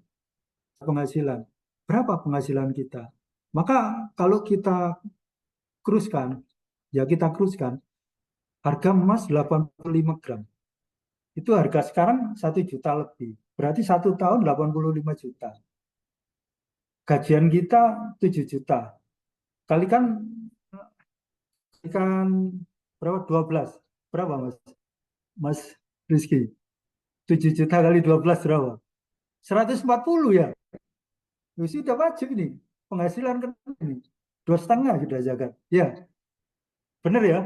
penghasilan. Berapa penghasilan kita? Maka kalau kita kruskan, ya kita kruskan, harga emas 85 gram. Itu harga sekarang 1 juta lebih. Berarti 1 tahun 85 juta. Gajian kita 7 juta. Kalikan berapa? 12. Berapa Mas? Mas Rizky? 7 juta kali 12 berapa? 140 ya? Ya sudah wajib ini. Penghasilan kan ini. 2,5 sudah zakat. Ya. Benar ya?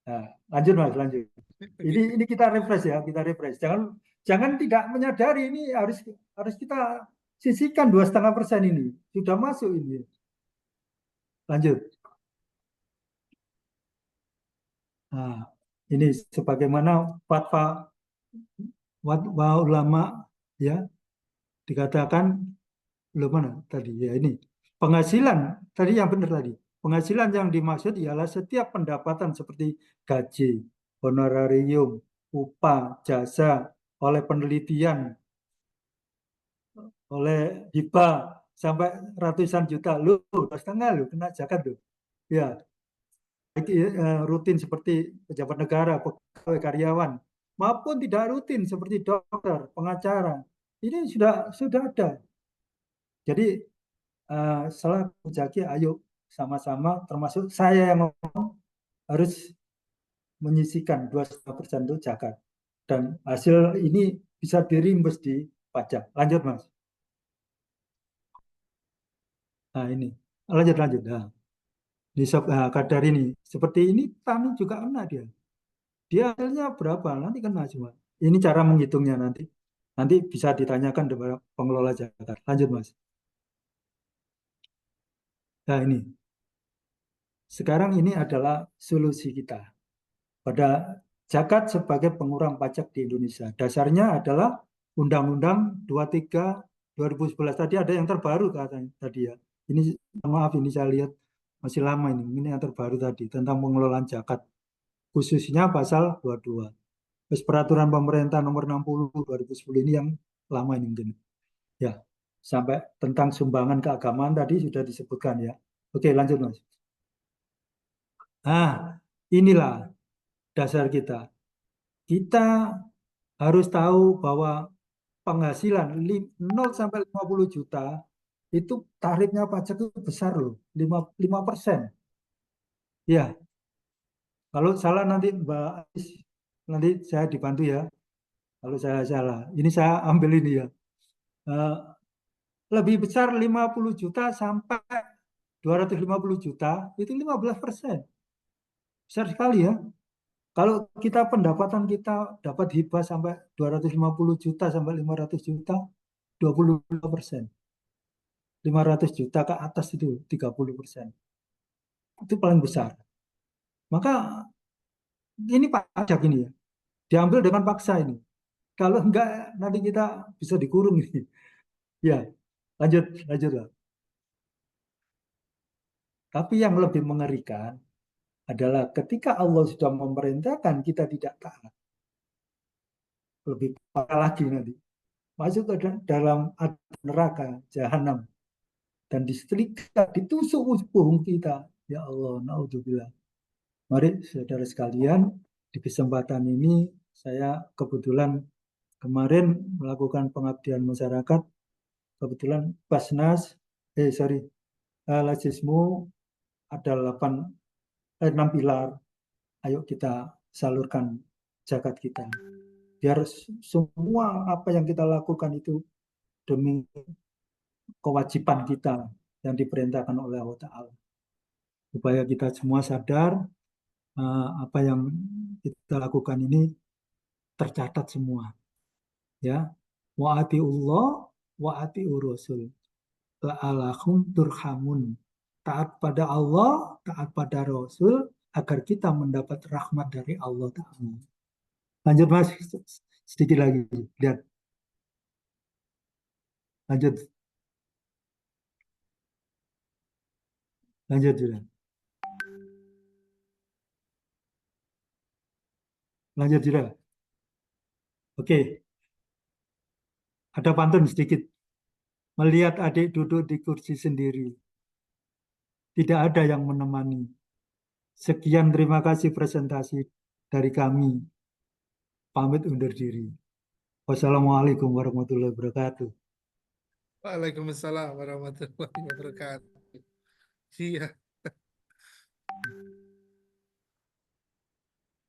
Nah, lanjut Mas, lanjut. Ini kita refresh ya, kita refresh. Jangan tidak menyadari ini harus kita sisihkan 2,5% ini. Sudah masuk ini. Lanjut. Nah, ini sebagaimana fatwa ulama ya dikatakan belum mana tadi ya ini penghasilan tadi yang benar tadi. Penghasilan yang dimaksud ialah setiap pendapatan seperti gaji, honorarium, upah, jasa, oleh penelitian, oleh hibah sampai ratusan juta, lu 2,5 lu kena zakat lu. Ya, rutin seperti pejabat negara, pegawai karyawan, maupun tidak rutin seperti dokter, pengacara, ini sudah ada. Jadi setelah muzaki, ayo sama-sama, termasuk saya yang ngomong, harus menyisihkan 2,5% untuk zakat. Dan hasil ini bisa dirimbas di pajak. Lanjut Mas. Nah ini, lanjut. Nah, di kadar ini, seperti ini tani juga kena dia. Dia hasilnya berapa? Nanti kena semua. Ini cara menghitungnya nanti. Nanti bisa ditanyakan kepada pengelola zakat. Lanjut Mas. Nah ini. Sekarang ini adalah solusi kita pada zakat sebagai pengurang pajak di Indonesia. Dasarnya adalah Undang-Undang 23 2011. Tadi ada yang terbaru katanya tadi ya. Ini maaf ini saya lihat masih lama ini yang terbaru tadi tentang pengelolaan zakat. Khususnya pasal 22. Terus peraturan pemerintah nomor 60 2010 ini yang lama ini mungkin. Ya, sampai tentang sumbangan keagamaan tadi sudah disebutkan ya. Oke, lanjut Mas. Nah, inilah dasar kita. Kita harus tahu bahwa penghasilan 0 sampai 50 juta itu tarifnya pajak itu besar loh, 5%. Ya. Kalau salah nanti Mbak Ais, nanti saya dibantu ya. Kalau saya salah. Ini saya ambil ini ya. Lebih besar 50 juta sampai 250 juta itu 15%. Besar sekali ya. Kalau kita pendapatan kita dapat hibah sampai 250 juta sampai 500 juta, 25%. 500 juta ke atas itu 30%. Itu paling besar. Maka ini pajak ini ya. Diambil dengan paksa ini. Kalau enggak nanti kita bisa dikurung ini. Ya, lanjut lah. Tapi yang lebih mengerikan adalah ketika Allah sudah memerintahkan kita tidak taat. Lebih parah lagi nanti. Masuk ke dalam neraka jahanam dan disetrika, ditusuk punggung kita. Ya Allah, naudzubillah. Mari saudara sekalian, di kesempatan ini Saya kebetulan kemarin melakukan pengabdian masyarakat, kebetulan Basnas, Lajismu ada 6 pilar. Ayo kita salurkan zakat kita. Biar semua apa yang kita lakukan itu demi kewajiban kita yang diperintahkan oleh Allah Ta'ala. Supaya kita semua sadar apa yang kita lakukan ini tercatat semua. Ya, wa atiullah wa atiur rasul la'alakum turhamun. Taat pada Allah, taat pada Rasul agar kita mendapat rahmat dari Allah Ta'ala. Lanjut Mas, sedikit lagi. Lihat. Lanjut. Lanjut Julian. Lanjut Julian. Oke. Ada pantun sedikit. Melihat adik duduk di kursi sendiri. Tidak ada yang menemani. Sekian terima kasih presentasi dari kami. Pamit undur diri. Wassalamualaikum warahmatullahi wabarakatuh. Waalaikumsalam warahmatullahi wabarakatuh. Iya.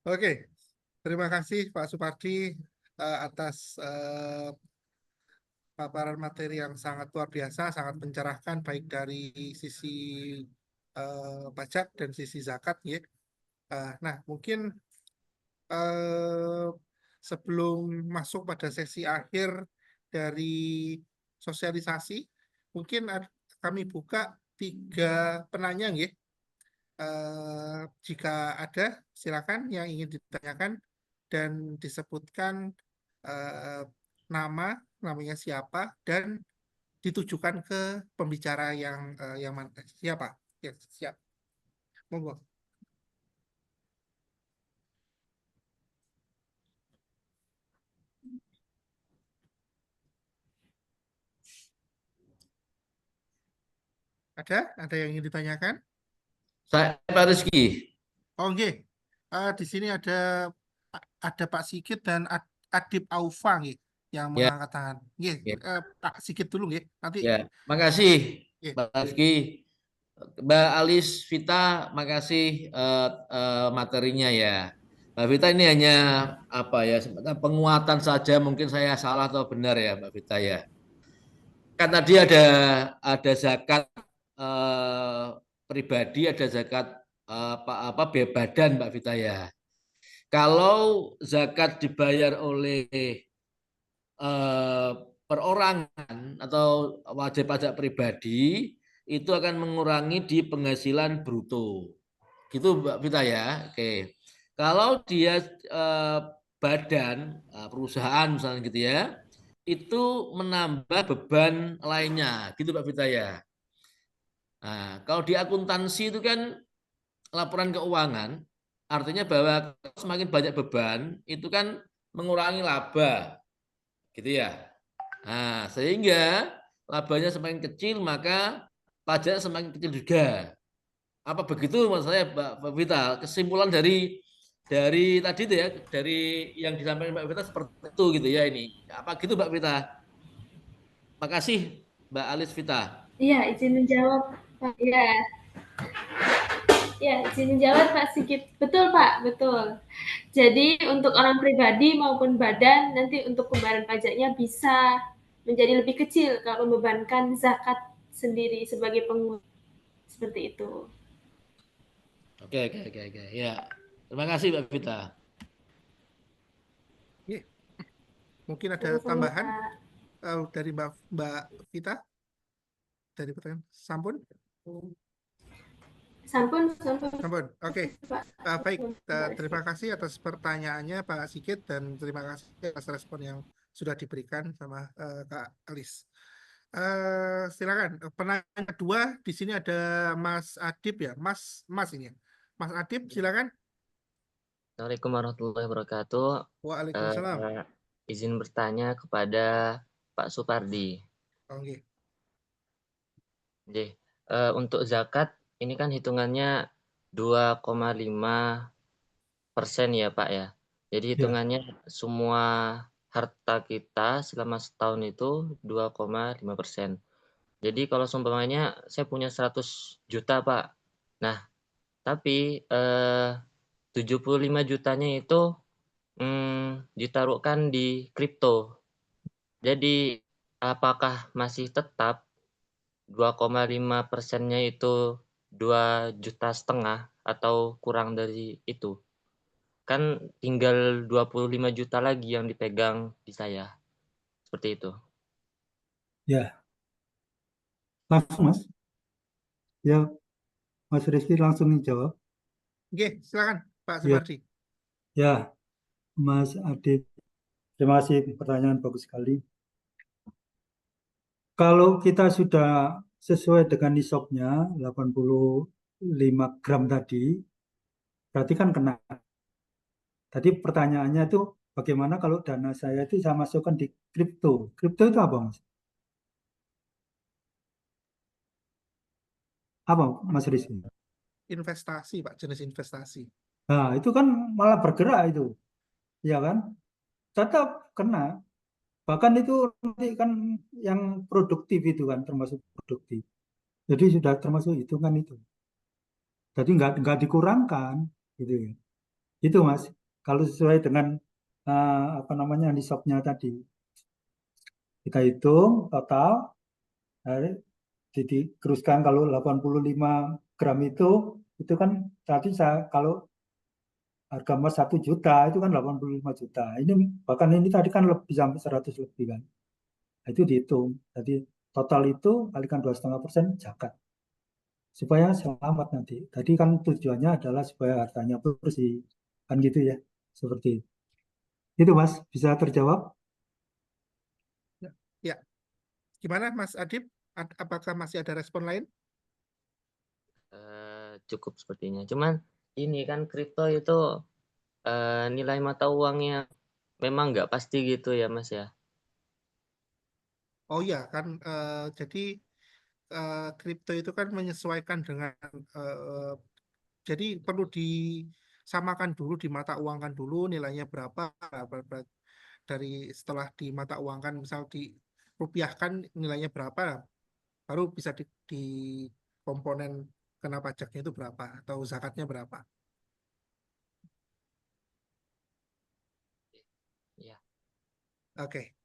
Oke, terima kasih Pak Supardi atas paparan materi yang sangat luar biasa, sangat mencerahkan baik dari sisi pajak dan sisi zakat ya. Nah, mungkin sebelum masuk pada sesi akhir dari sosialisasi, mungkin kami buka 3 penanya ya. Jika ada, silakan yang ingin ditanyakan dan disebutkan namanya siapa dan ditujukan ke pembicara yang mana siapa ya, siap, monggo. Ada yang ingin ditanyakan? Saya Pak Rizky. Oh nggih. Di sini ada Pak Sigit dan Adib Aufa nggih yang Ya. mengangkat tangan. Nggih, Pak Sigit dulu nggih. Nanti. Ya, makasih Nggih. Pak Rizky. Mbak Alis Vita, makasih materinya ya. Mbak Vita ini hanya apa ya, penguatan saja, mungkin saya salah atau benar ya Mbak Vita ya. Kan tadi ada zakat pribadi, ada zakat badan Mbak Vita ya. Kalau zakat dibayar oleh perorangan atau wajib pajak pribadi itu akan mengurangi di penghasilan bruto. Gitu Mbak Vita ya. Oke. Kalau dia badan perusahaan misalnya gitu ya, itu menambah beban lainnya, gitu Mbak Vita ya. Nah, kalau di akuntansi itu kan laporan keuangan, artinya bahwa semakin banyak beban itu kan mengurangi laba, gitu ya. Nah, sehingga labanya semakin kecil maka pajak semakin kecil juga. Apa begitu maksud saya Mbak Vita? Kesimpulan dari tadi itu ya, dari yang disampaikan Mbak Vita seperti itu gitu ya ini. Apa gitu Mbak Vita? Makasih Mbak Alis Vita. Iya, izin menjawab Pak. Ya, izin menjawab Pak Sigit. Betul Pak, betul. Jadi untuk orang pribadi maupun badan nanti untuk pembayaran pajaknya bisa menjadi lebih kecil kalau membebankan zakat sendiri sebagai pengguna. Seperti itu. Oke. Ya. Terima kasih Mbak Vita. Mungkin ada tambahan dari Mbak Vita dari pertanyaan Sampun. Sampun. Oke. Baik. Terima kasih atas pertanyaannya Pak Sigit dan terima kasih atas respon yang sudah diberikan sama Kak Alis. Silakan. Penanya kedua di sini ada Mas Adib ya, Mas ini. Mas Adib, silakan. Assalamualaikum warahmatullahi wabarakatuh. Waalaikumsalam. Izin bertanya kepada Pak Supardi. Oke. Untuk zakat ini kan hitungannya 2,5% ya Pak ya. Jadi Ya. hitungannya semua harta kita selama setahun itu 2,5%. Jadi kalau seumpamanya saya punya 100 juta, Pak. Nah, tapi 75 jutanya itu ditaruhkan di kripto. Jadi apakah masih tetap 2,5%-nya itu 2,5 juta atau kurang dari itu? Kan tinggal 25 juta lagi yang dipegang di saya. Seperti itu. Ya, langsung Mas. Ya, Mas Rizky langsung dijawab. Oke, silakan Pak Ya, Supardi. ya, Mas Adib. Terima kasih, pertanyaan bagus sekali. Kalau kita sudah sesuai dengan nisabnya 85 gram tadi, berarti kan kena. Tadi pertanyaannya itu bagaimana kalau dana saya itu saya masukkan di kripto? Kripto itu apa, Mas? Apa, Mas Rizky? Investasi, Pak, jenis investasi. Nah, itu kan malah bergerak itu, ya kan? Tetap kena. Bahkan itu nanti kan yang produktif itu kan termasuk produktif. Jadi sudah termasuk hitungan itu. Jadi nggak dikurangkan, gitu ya. Itu Mas. Kalau sesuai dengan apa namanya nisabnya tadi, kita hitung total, diteruskan kalau 85 gram itu kan tadi kalau harga emas 1 juta itu kan 85 juta. Ini bahkan ini tadi kan lebih sampai 100 lebih kan. Nah, itu dihitung. Jadi total itu kalikan 2,5% zakat. Supaya selamat nanti. Tadi kan tujuannya adalah supaya hartanya bersih. Kan gitu ya. Seperti itu. Itu Mas, bisa terjawab? Ya. Ya. Gimana Mas Adib? Apakah masih ada respon lain? Cukup sepertinya. Cuman ini kan kripto itu nilai mata uangnya memang nggak pasti gitu ya Mas ya. Oh ya kan, jadi kripto itu kan menyesuaikan dengan, jadi perlu disamakan dulu, di mata uangkan dulu nilainya berapa, dari setelah di mata uangkan, misal di rupiahkan nilainya berapa, baru bisa di komponen kena pajaknya itu berapa atau zakatnya berapa. Ya. Oke.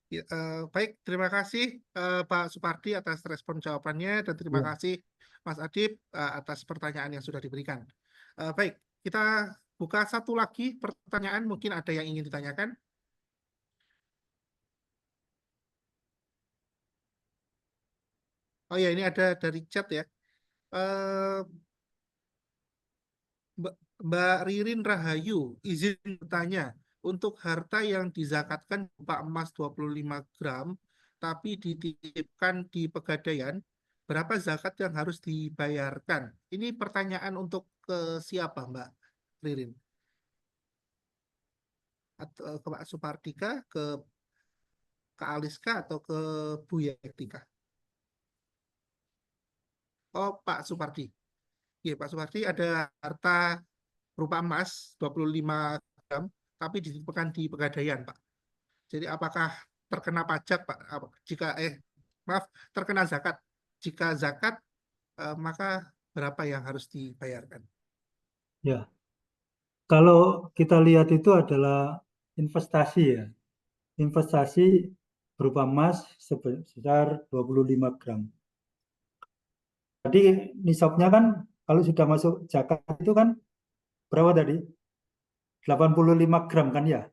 Ya, baik, terima kasih Pak Supardi atas respon jawabannya dan terima Ya. kasih Mas Adib atas pertanyaan yang sudah diberikan. Baik, kita buka satu lagi pertanyaan, mungkin ada yang ingin ditanyakan. Oh ya, ini ada dari chat ya. Eh, Mbak Ririn Rahayu, izin bertanya, untuk harta yang dizakatkan berupa emas 25 gram, tapi dititipkan di Pegadaian, berapa zakat yang harus dibayarkan? Ini pertanyaan untuk ke siapa, Mbak Ririn? Atau ke Pak Supardika, ke Kak Aliska, atau ke Bu Yektika? Oh, Pak Supardi. Ya, Pak Supardi, ada harta berupa emas 25 gram, tapi dititipkan di Pegadaian, Pak. Jadi apakah terkena pajak, Pak? Jika maaf, terkena zakat. Jika zakat, maka berapa yang harus dibayarkan? Ya. Kalau kita lihat itu adalah investasi ya. Investasi berupa emas sebesar 25 gram. Jadi nisabnya kan kalau sudah masuk zakat itu kan berapa tadi? 85 gram kan ya?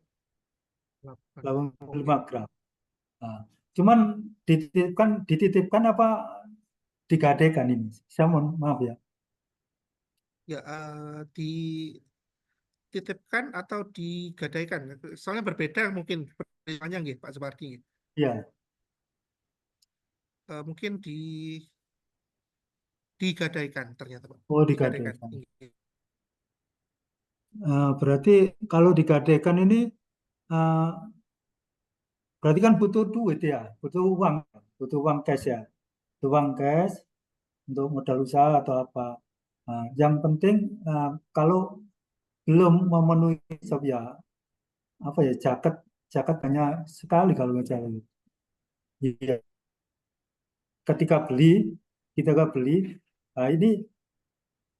85 gram. Nah, cuman dititipkan apa digadaikan ini? Saya mohon maaf ya. Ya, dititipkan atau digadaikan. Soalnya berbeda mungkin pertanyaannya, nggih, Pak Supardi. Ya. Mungkin digadaikan ternyata, Pak. Oh, digadaikan. Berarti kalau digadaikan ini berarti kan butuh duit ya, butuh uang cash ya, butuh uang cash untuk modal usaha atau apa. Nah, yang penting kalau belum memenuhi nisab ya apa ya zakat hanya sekali kalau nggak salah. Iya, ketika beli, nah ini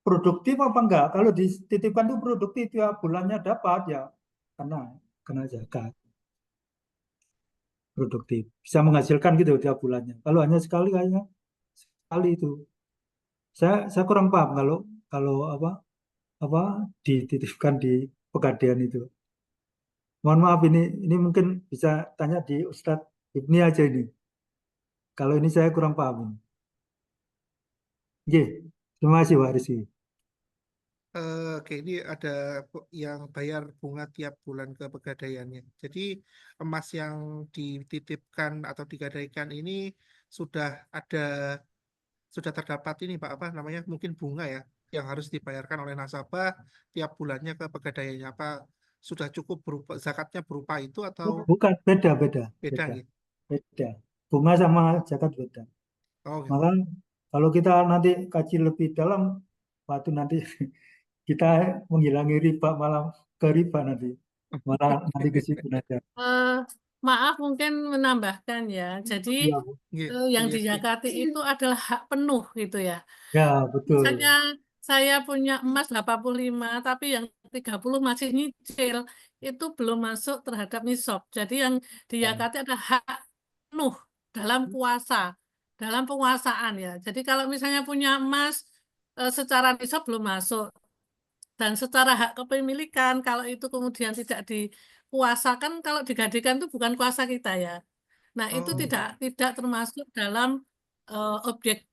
produktif apa enggak? Kalau dititipkan itu produktif ya bulannya dapat ya karena kena zakat produktif bisa menghasilkan gitu tiap bulannya. Kalau hanya sekali kayaknya sekali itu. Saya kurang paham kalau kalau apa dititipkan di Pegadaian itu. Mohon maaf ini mungkin bisa tanya di Ustadz Ibni aja ini. Kalau ini saya kurang paham ini. Oke, terima kasih Pak Rizky. Oke, ini ada yang bayar bunga tiap bulan ke pegadaiannya. Jadi emas yang dititipkan atau digadaikan ini sudah ada sudah terdapat ini Pak apa namanya mungkin bunga ya yang harus dibayarkan oleh nasabah tiap bulannya ke pegadaiannya apa sudah cukup berupa zakatnya berupa itu atau Bukan, beda beda gitu? beda. Bunga sama zakat beda. Oh, gitu. Maka kalau kita nanti kaji lebih dalam, waktu nanti kita menghilangi riba malah ke riba nanti. Malah nanti ke situ aja. Maaf mungkin menambahkan ya. Jadi Ya, yang Iya, dizakati itu adalah hak penuh gitu ya. ya betul. Misalnya saya punya emas 85 tapi yang 30 masih nyicil, itu belum masuk terhadap nisab. Jadi yang dizakati adalah hak penuh dalam puasa, dalam penguasaan ya. Jadi kalau misalnya punya emas secara nisab belum masuk. Dan secara hak kepemilikan, kalau itu kemudian tidak dikuasakan, kalau digadikan itu bukan kuasa kita ya. Nah, itu Oh, tidak termasuk dalam objek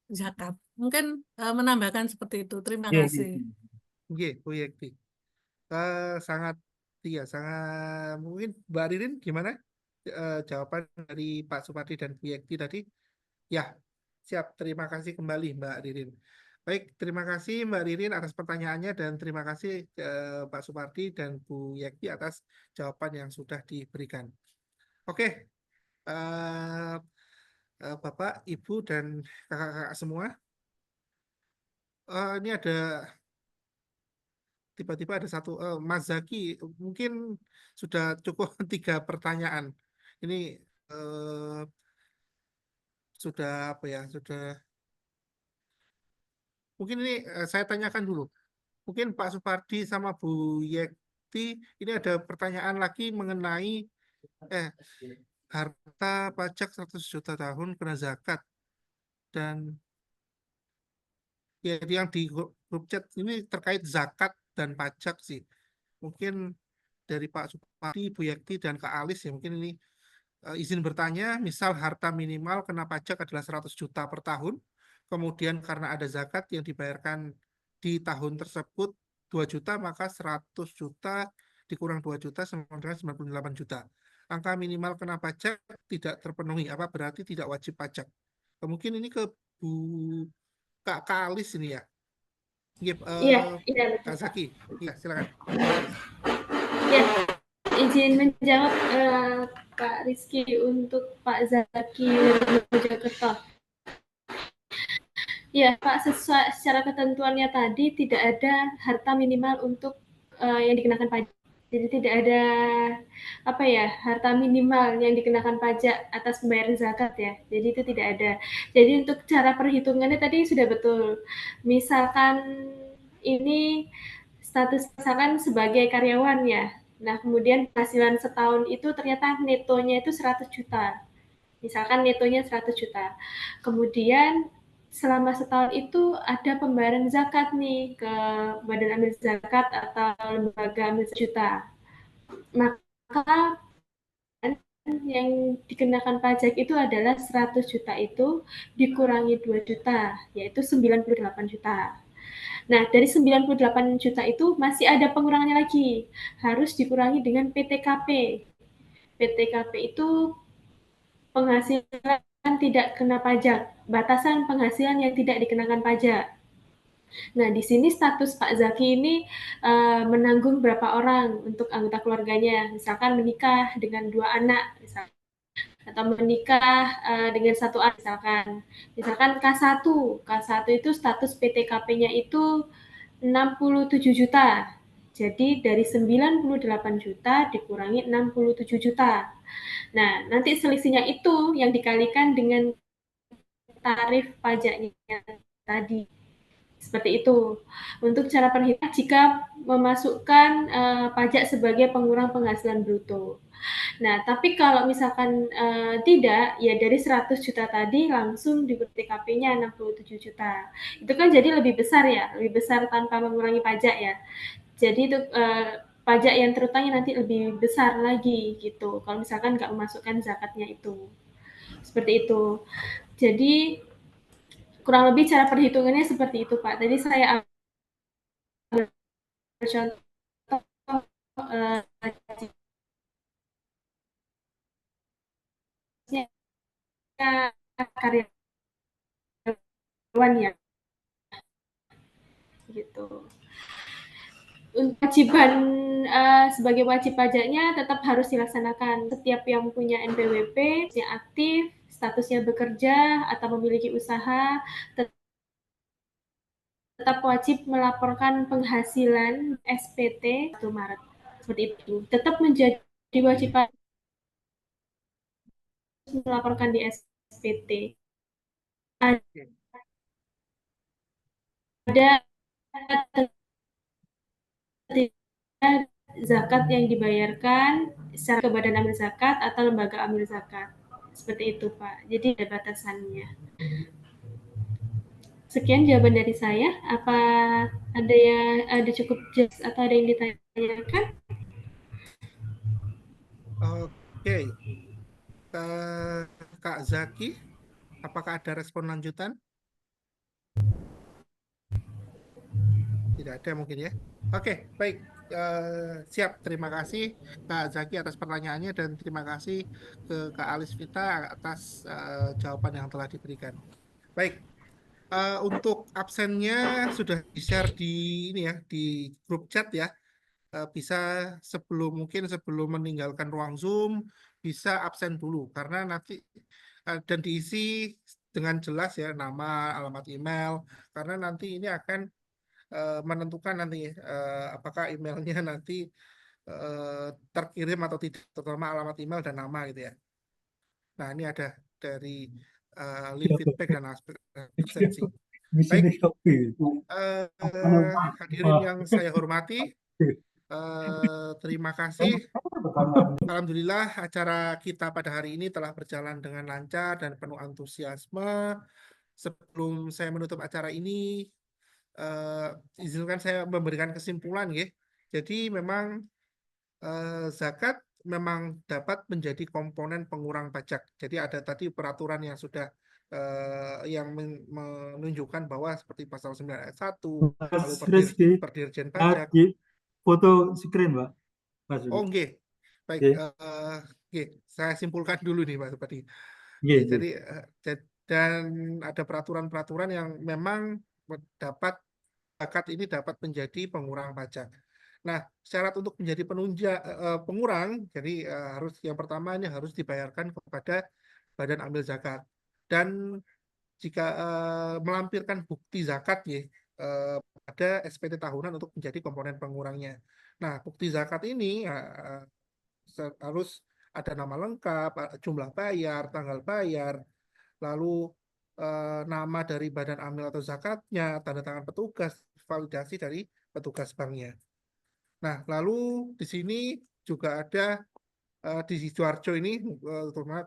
zakat. Mungkin menambahkan seperti itu. Terima Iya, kasih. iya, Bu Yekti. Sangat iya, sangat mungkin Mbak Ririn gimana jawaban dari Pak Supardi dan Bu Yekti tadi? Ya, siap. Terima kasih kembali Mbak Ririn. Baik, terima kasih Mbak Ririn atas pertanyaannya dan terima kasih Pak Supardi dan Bu Yekti atas jawaban yang sudah diberikan. Oke, eh, Bapak, Ibu, dan kakak-kakak semua, ini ada tiba-tiba ada satu Mas Zaki mungkin sudah cukup 3 pertanyaan. Ini eh, sudah apa ya? Sudah mungkin ini saya tanyakan dulu. Mungkin Pak Supardi sama Bu Yekti ini ada pertanyaan lagi mengenai harta pajak 100 juta tahun kena zakat dan ya yang di grup chat ini terkait zakat dan pajak sih. Mungkin dari Pak Supardi, Bu Yekti dan Kak Alis ya mungkin ini izin bertanya, misal harta minimal kena pajak adalah 100 juta per tahun, kemudian karena ada zakat yang dibayarkan di tahun tersebut 2 juta, maka 100 juta dikurang 2 juta sama dengan 98 juta. Angka minimal kena pajak tidak terpenuhi, apa berarti tidak wajib pajak? Mungkin ini ke Bu Kak Alis ini ya. Iya, iya Kak betul. Zaki, ya silakan. Ya, izin menjawab Pak Rizky untuk Pak Zaki Mojokerto. Ya, Pak, sesuai secara ketentuannya tadi tidak ada harta minimal untuk yang dikenakan pajak. Jadi tidak ada apa ya harta minimal yang dikenakan pajak atas pembayaran zakat ya. Jadi itu tidak ada. Jadi untuk cara perhitungannya tadi sudah betul. Misalkan ini status misalkan sebagai karyawan ya. Nah, kemudian penghasilan setahun itu ternyata netonya itu 100 juta. Misalkan netonya 100 juta. Kemudian selama setahun itu ada pembayaran zakat nih ke Badan Amil Zakat atau lembaga amil juta. Maka yang dikenakan pajak itu adalah 100 juta itu dikurangi 2 juta, yaitu 98 juta. Nah, dari 98 juta itu masih ada pengurangannya lagi. Harus dikurangi dengan PTKP. PTKP itu penghasilan tidak kena pajak, batasan penghasilan yang tidak dikenakan pajak. Nah, di sini status Pak Zaki ini menanggung berapa orang untuk anggota keluarganya, misalkan menikah dengan 2 anak, misalkan, atau menikah dengan 1 anak, misalkan K1 itu status PTKP-nya itu 67 juta. Jadi dari 98 juta dikurangi 67 juta. Nah, nanti selisihnya itu yang dikalikan dengan tarif pajaknya tadi. Seperti itu. Untuk cara perhitungan jika memasukkan pajak sebagai pengurang penghasilan bruto. Nah, tapi kalau misalkan tidak, ya dari 100 juta tadi langsung di TKP-nya 67 juta. Itu kan jadi lebih besar ya, lebih besar tanpa mengurangi pajak ya. Jadi itu pajak yang terutangnya nanti lebih besar lagi gitu. Kalau misalkan nggak memasukkan zakatnya itu. Seperti itu. Jadi kurang lebih cara perhitungannya seperti itu, Pak. Tadi saya ambil contoh karyawan ya, gitu. Kewajiban sebagai wajib pajaknya tetap harus dilaksanakan. Setiap yang punya NPWP, yang aktif, statusnya bekerja atau memiliki usaha, tetap wajib melaporkan penghasilan SPT 1 Maret. Seperti itu. Tetap menjadi wajib pajak melaporkan di SPT. Ada zakat yang dibayarkan secara ke badan amil zakat atau lembaga amil zakat. Seperti itu, Pak. Jadi ada batasannya. Sekian jawaban dari saya. Apa ada cukup jelas atau ada yang ditanyakan? Oke. Kak Zaki, apakah ada respon lanjutan? Tidak ada mungkin ya. Oke, baik. Siap. Terima kasih Kak Zaki atas pertanyaannya dan terima kasih ke Kak Alisvita atas jawaban yang telah diberikan. Baik. Untuk absennya sudah di-share di ini ya, di grup chat ya. Bisa sebelum meninggalkan ruang Zoom bisa absen dulu karena nanti dan diisi dengan jelas ya nama, alamat email karena nanti ini akan menentukan nanti apakah emailnya nanti terkirim atau tidak, terutama alamat email dan nama gitu ya. Nah, ini ada dari link feedback dan absensi. Baik, hadirin yang saya hormati, terima kasih. Alhamdulillah acara kita pada hari ini telah berjalan dengan lancar dan penuh antusiasme. Sebelum saya menutup acara ini, izinkan saya memberikan kesimpulan ya. Jadi memang zakat memang dapat menjadi komponen pengurang pajak. Jadi ada tadi peraturan yang sudah yang menunjukkan bahwa seperti pasal 9 ayat 1, lalu Perdirjen Pajak. Foto screen, Pak. Oh, oke. Baik, saya simpulkan dulu nih, Pak Bupati. Jadi dan ada peraturan-peraturan yang memang zakat ini dapat menjadi pengurang pajak. Nah, syarat untuk menjadi pengurang, jadi yang pertama ini harus dibayarkan kepada badan amil zakat. Dan jika melampirkan bukti zakat ya, ada SPT tahunan untuk menjadi komponen pengurangnya. Nah, bukti zakat ini harus ada nama lengkap, jumlah bayar, tanggal bayar, lalu nama dari badan amil atau zakatnya, tanda tangan petugas, validasi dari petugas banknya. Nah, lalu di sini juga ada di Sidoarjo ini, terutama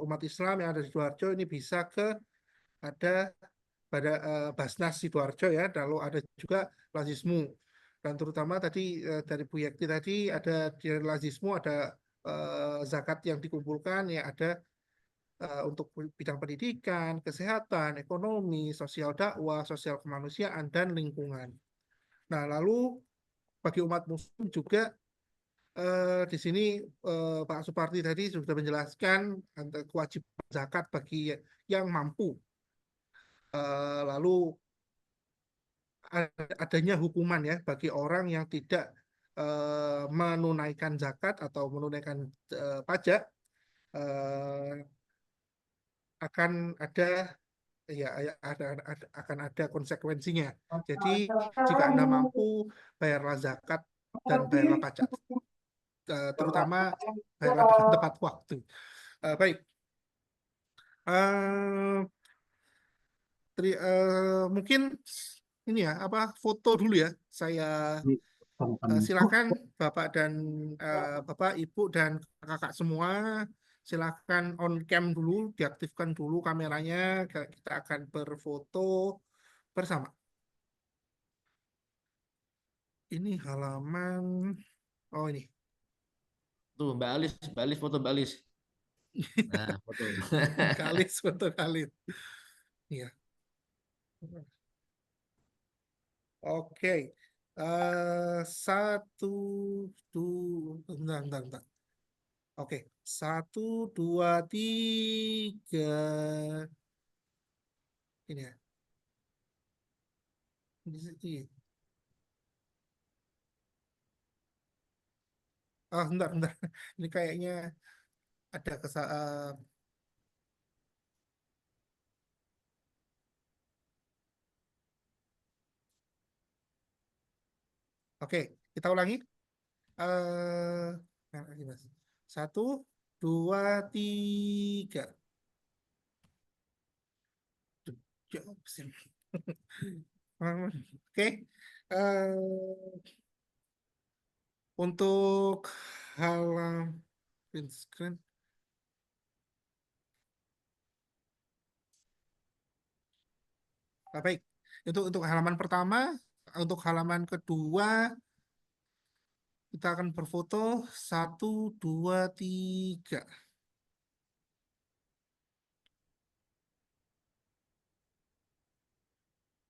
umat Islam yang ada di Sidoarjo ini bisa ada pada Basnas Sidoarjo ya, lalu ada juga Lazismu. Dan terutama tadi dari Bu Yekti tadi ada di Lazismu ada zakat yang dikumpulkan ya ada untuk bidang pendidikan, kesehatan, ekonomi, sosial dakwah, sosial kemanusiaan, dan lingkungan. Nah, lalu bagi umat Muslim juga di sini Pak Suparti tadi sudah menjelaskan kewajiban zakat bagi yang mampu. Lalu adanya hukuman ya bagi orang yang tidak menunaikan zakat atau menunaikan pajak akan ada akan ada konsekuensinya. Jadi jika Anda mampu bayarlah zakat dan bayarlah pajak, terutama bayarlah tepat waktu. Baik, mungkin ini ya foto dulu ya. Saya silakan Bapak dan Bapak, Ibu dan kakak semua, silakan on cam dulu, diaktifkan dulu kameranya. Kita akan berfoto bersama. Ini halaman, oh ini. Tuh Mbak Alis foto Mbak Alis. Nah, foto. Kalis, foto Kalis. Iya. Oke. Satu, dua, bentar. Oke, 1, 2, 3. Ini ya. Ini. Oh, bentar. Ini kayaknya ada kesalahan. Oke, kita ulangi. 1, 2, 3. Oke. Untuk halaman print screen. Baik. Untuk halaman pertama, untuk halaman kedua kita akan berfoto 1, 2, 3.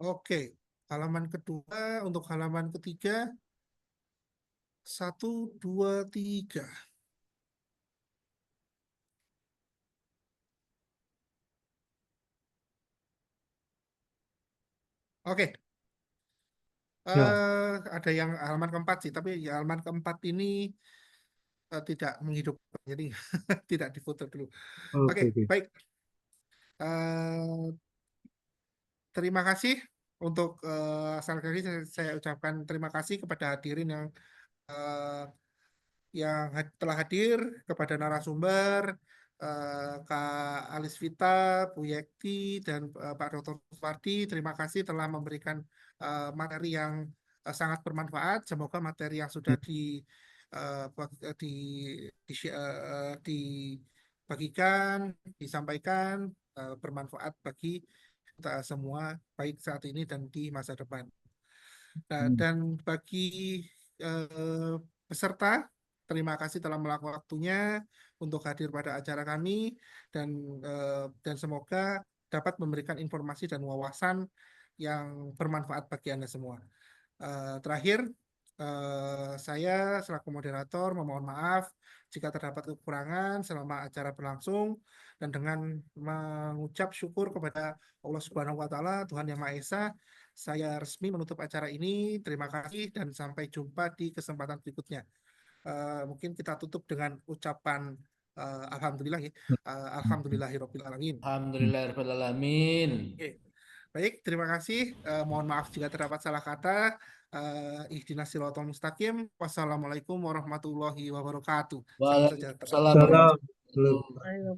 Oke, halaman kedua. Untuk halaman ketiga 1, 2, 3. Oke. Ada yang halaman keempat sih, tapi halaman keempat ini tidak menghidupkan, jadi tidak difoto dulu. Oke, baik. Terima kasih untuk sekali lagi saya ucapkan terima kasih kepada hadirin yang telah hadir, kepada narasumber, Kak Alis Vita, Bu Yekti, dan Pak Dr. Supardi. Terima kasih telah memberikan materi yang sangat bermanfaat. Semoga materi yang sudah dibagikan, disampaikan, bermanfaat bagi kita semua, baik saat ini dan di masa depan. Dan bagi peserta, terima kasih telah meluangkan waktunya untuk hadir pada acara kami, dan semoga dapat memberikan informasi dan wawasan yang bermanfaat bagi Anda semua. Terakhir, saya selaku moderator memohon maaf jika terdapat kekurangan selama acara berlangsung, dan dengan mengucap syukur kepada Allah Subhanahu wa Ta'ala, Tuhan Yang Maha Esa, saya resmi menutup acara ini. Terima kasih dan sampai jumpa di kesempatan berikutnya. Mungkin kita tutup dengan ucapan alhamdulillah ya. Alhamdulillahirabbil alamin. Alhamdulillahirabbil alamin. Oke. Baik, terima kasih. Mohon maaf jika terdapat salah kata. Ihdinas siratal mustaqim. Wassalamualaikum warahmatullahi wabarakatuh. Salam sejahtera. Waalaikumsalam.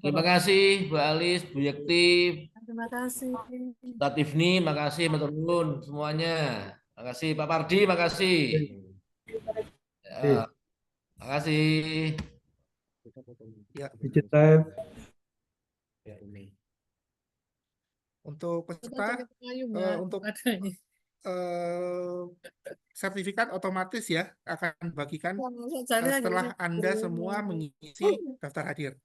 Terima kasih Bu Alis, Bu Yekti, Terima kasih. Pak Tifni, makasih teman-teman semuanya. Makasih Pak Pardi, makasih. Ya, makasih. Ya. Untuk peserta, untuk sertifikat otomatis ya akan bagikan setelah Anda semua mengisi daftar hadir.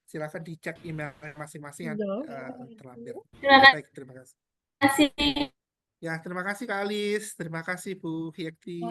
Silakan dicek email masing-masing yang terlampir. Baik, terima kasih. Ya, terima kasih Kak Alis, terima kasih Bu Yekti.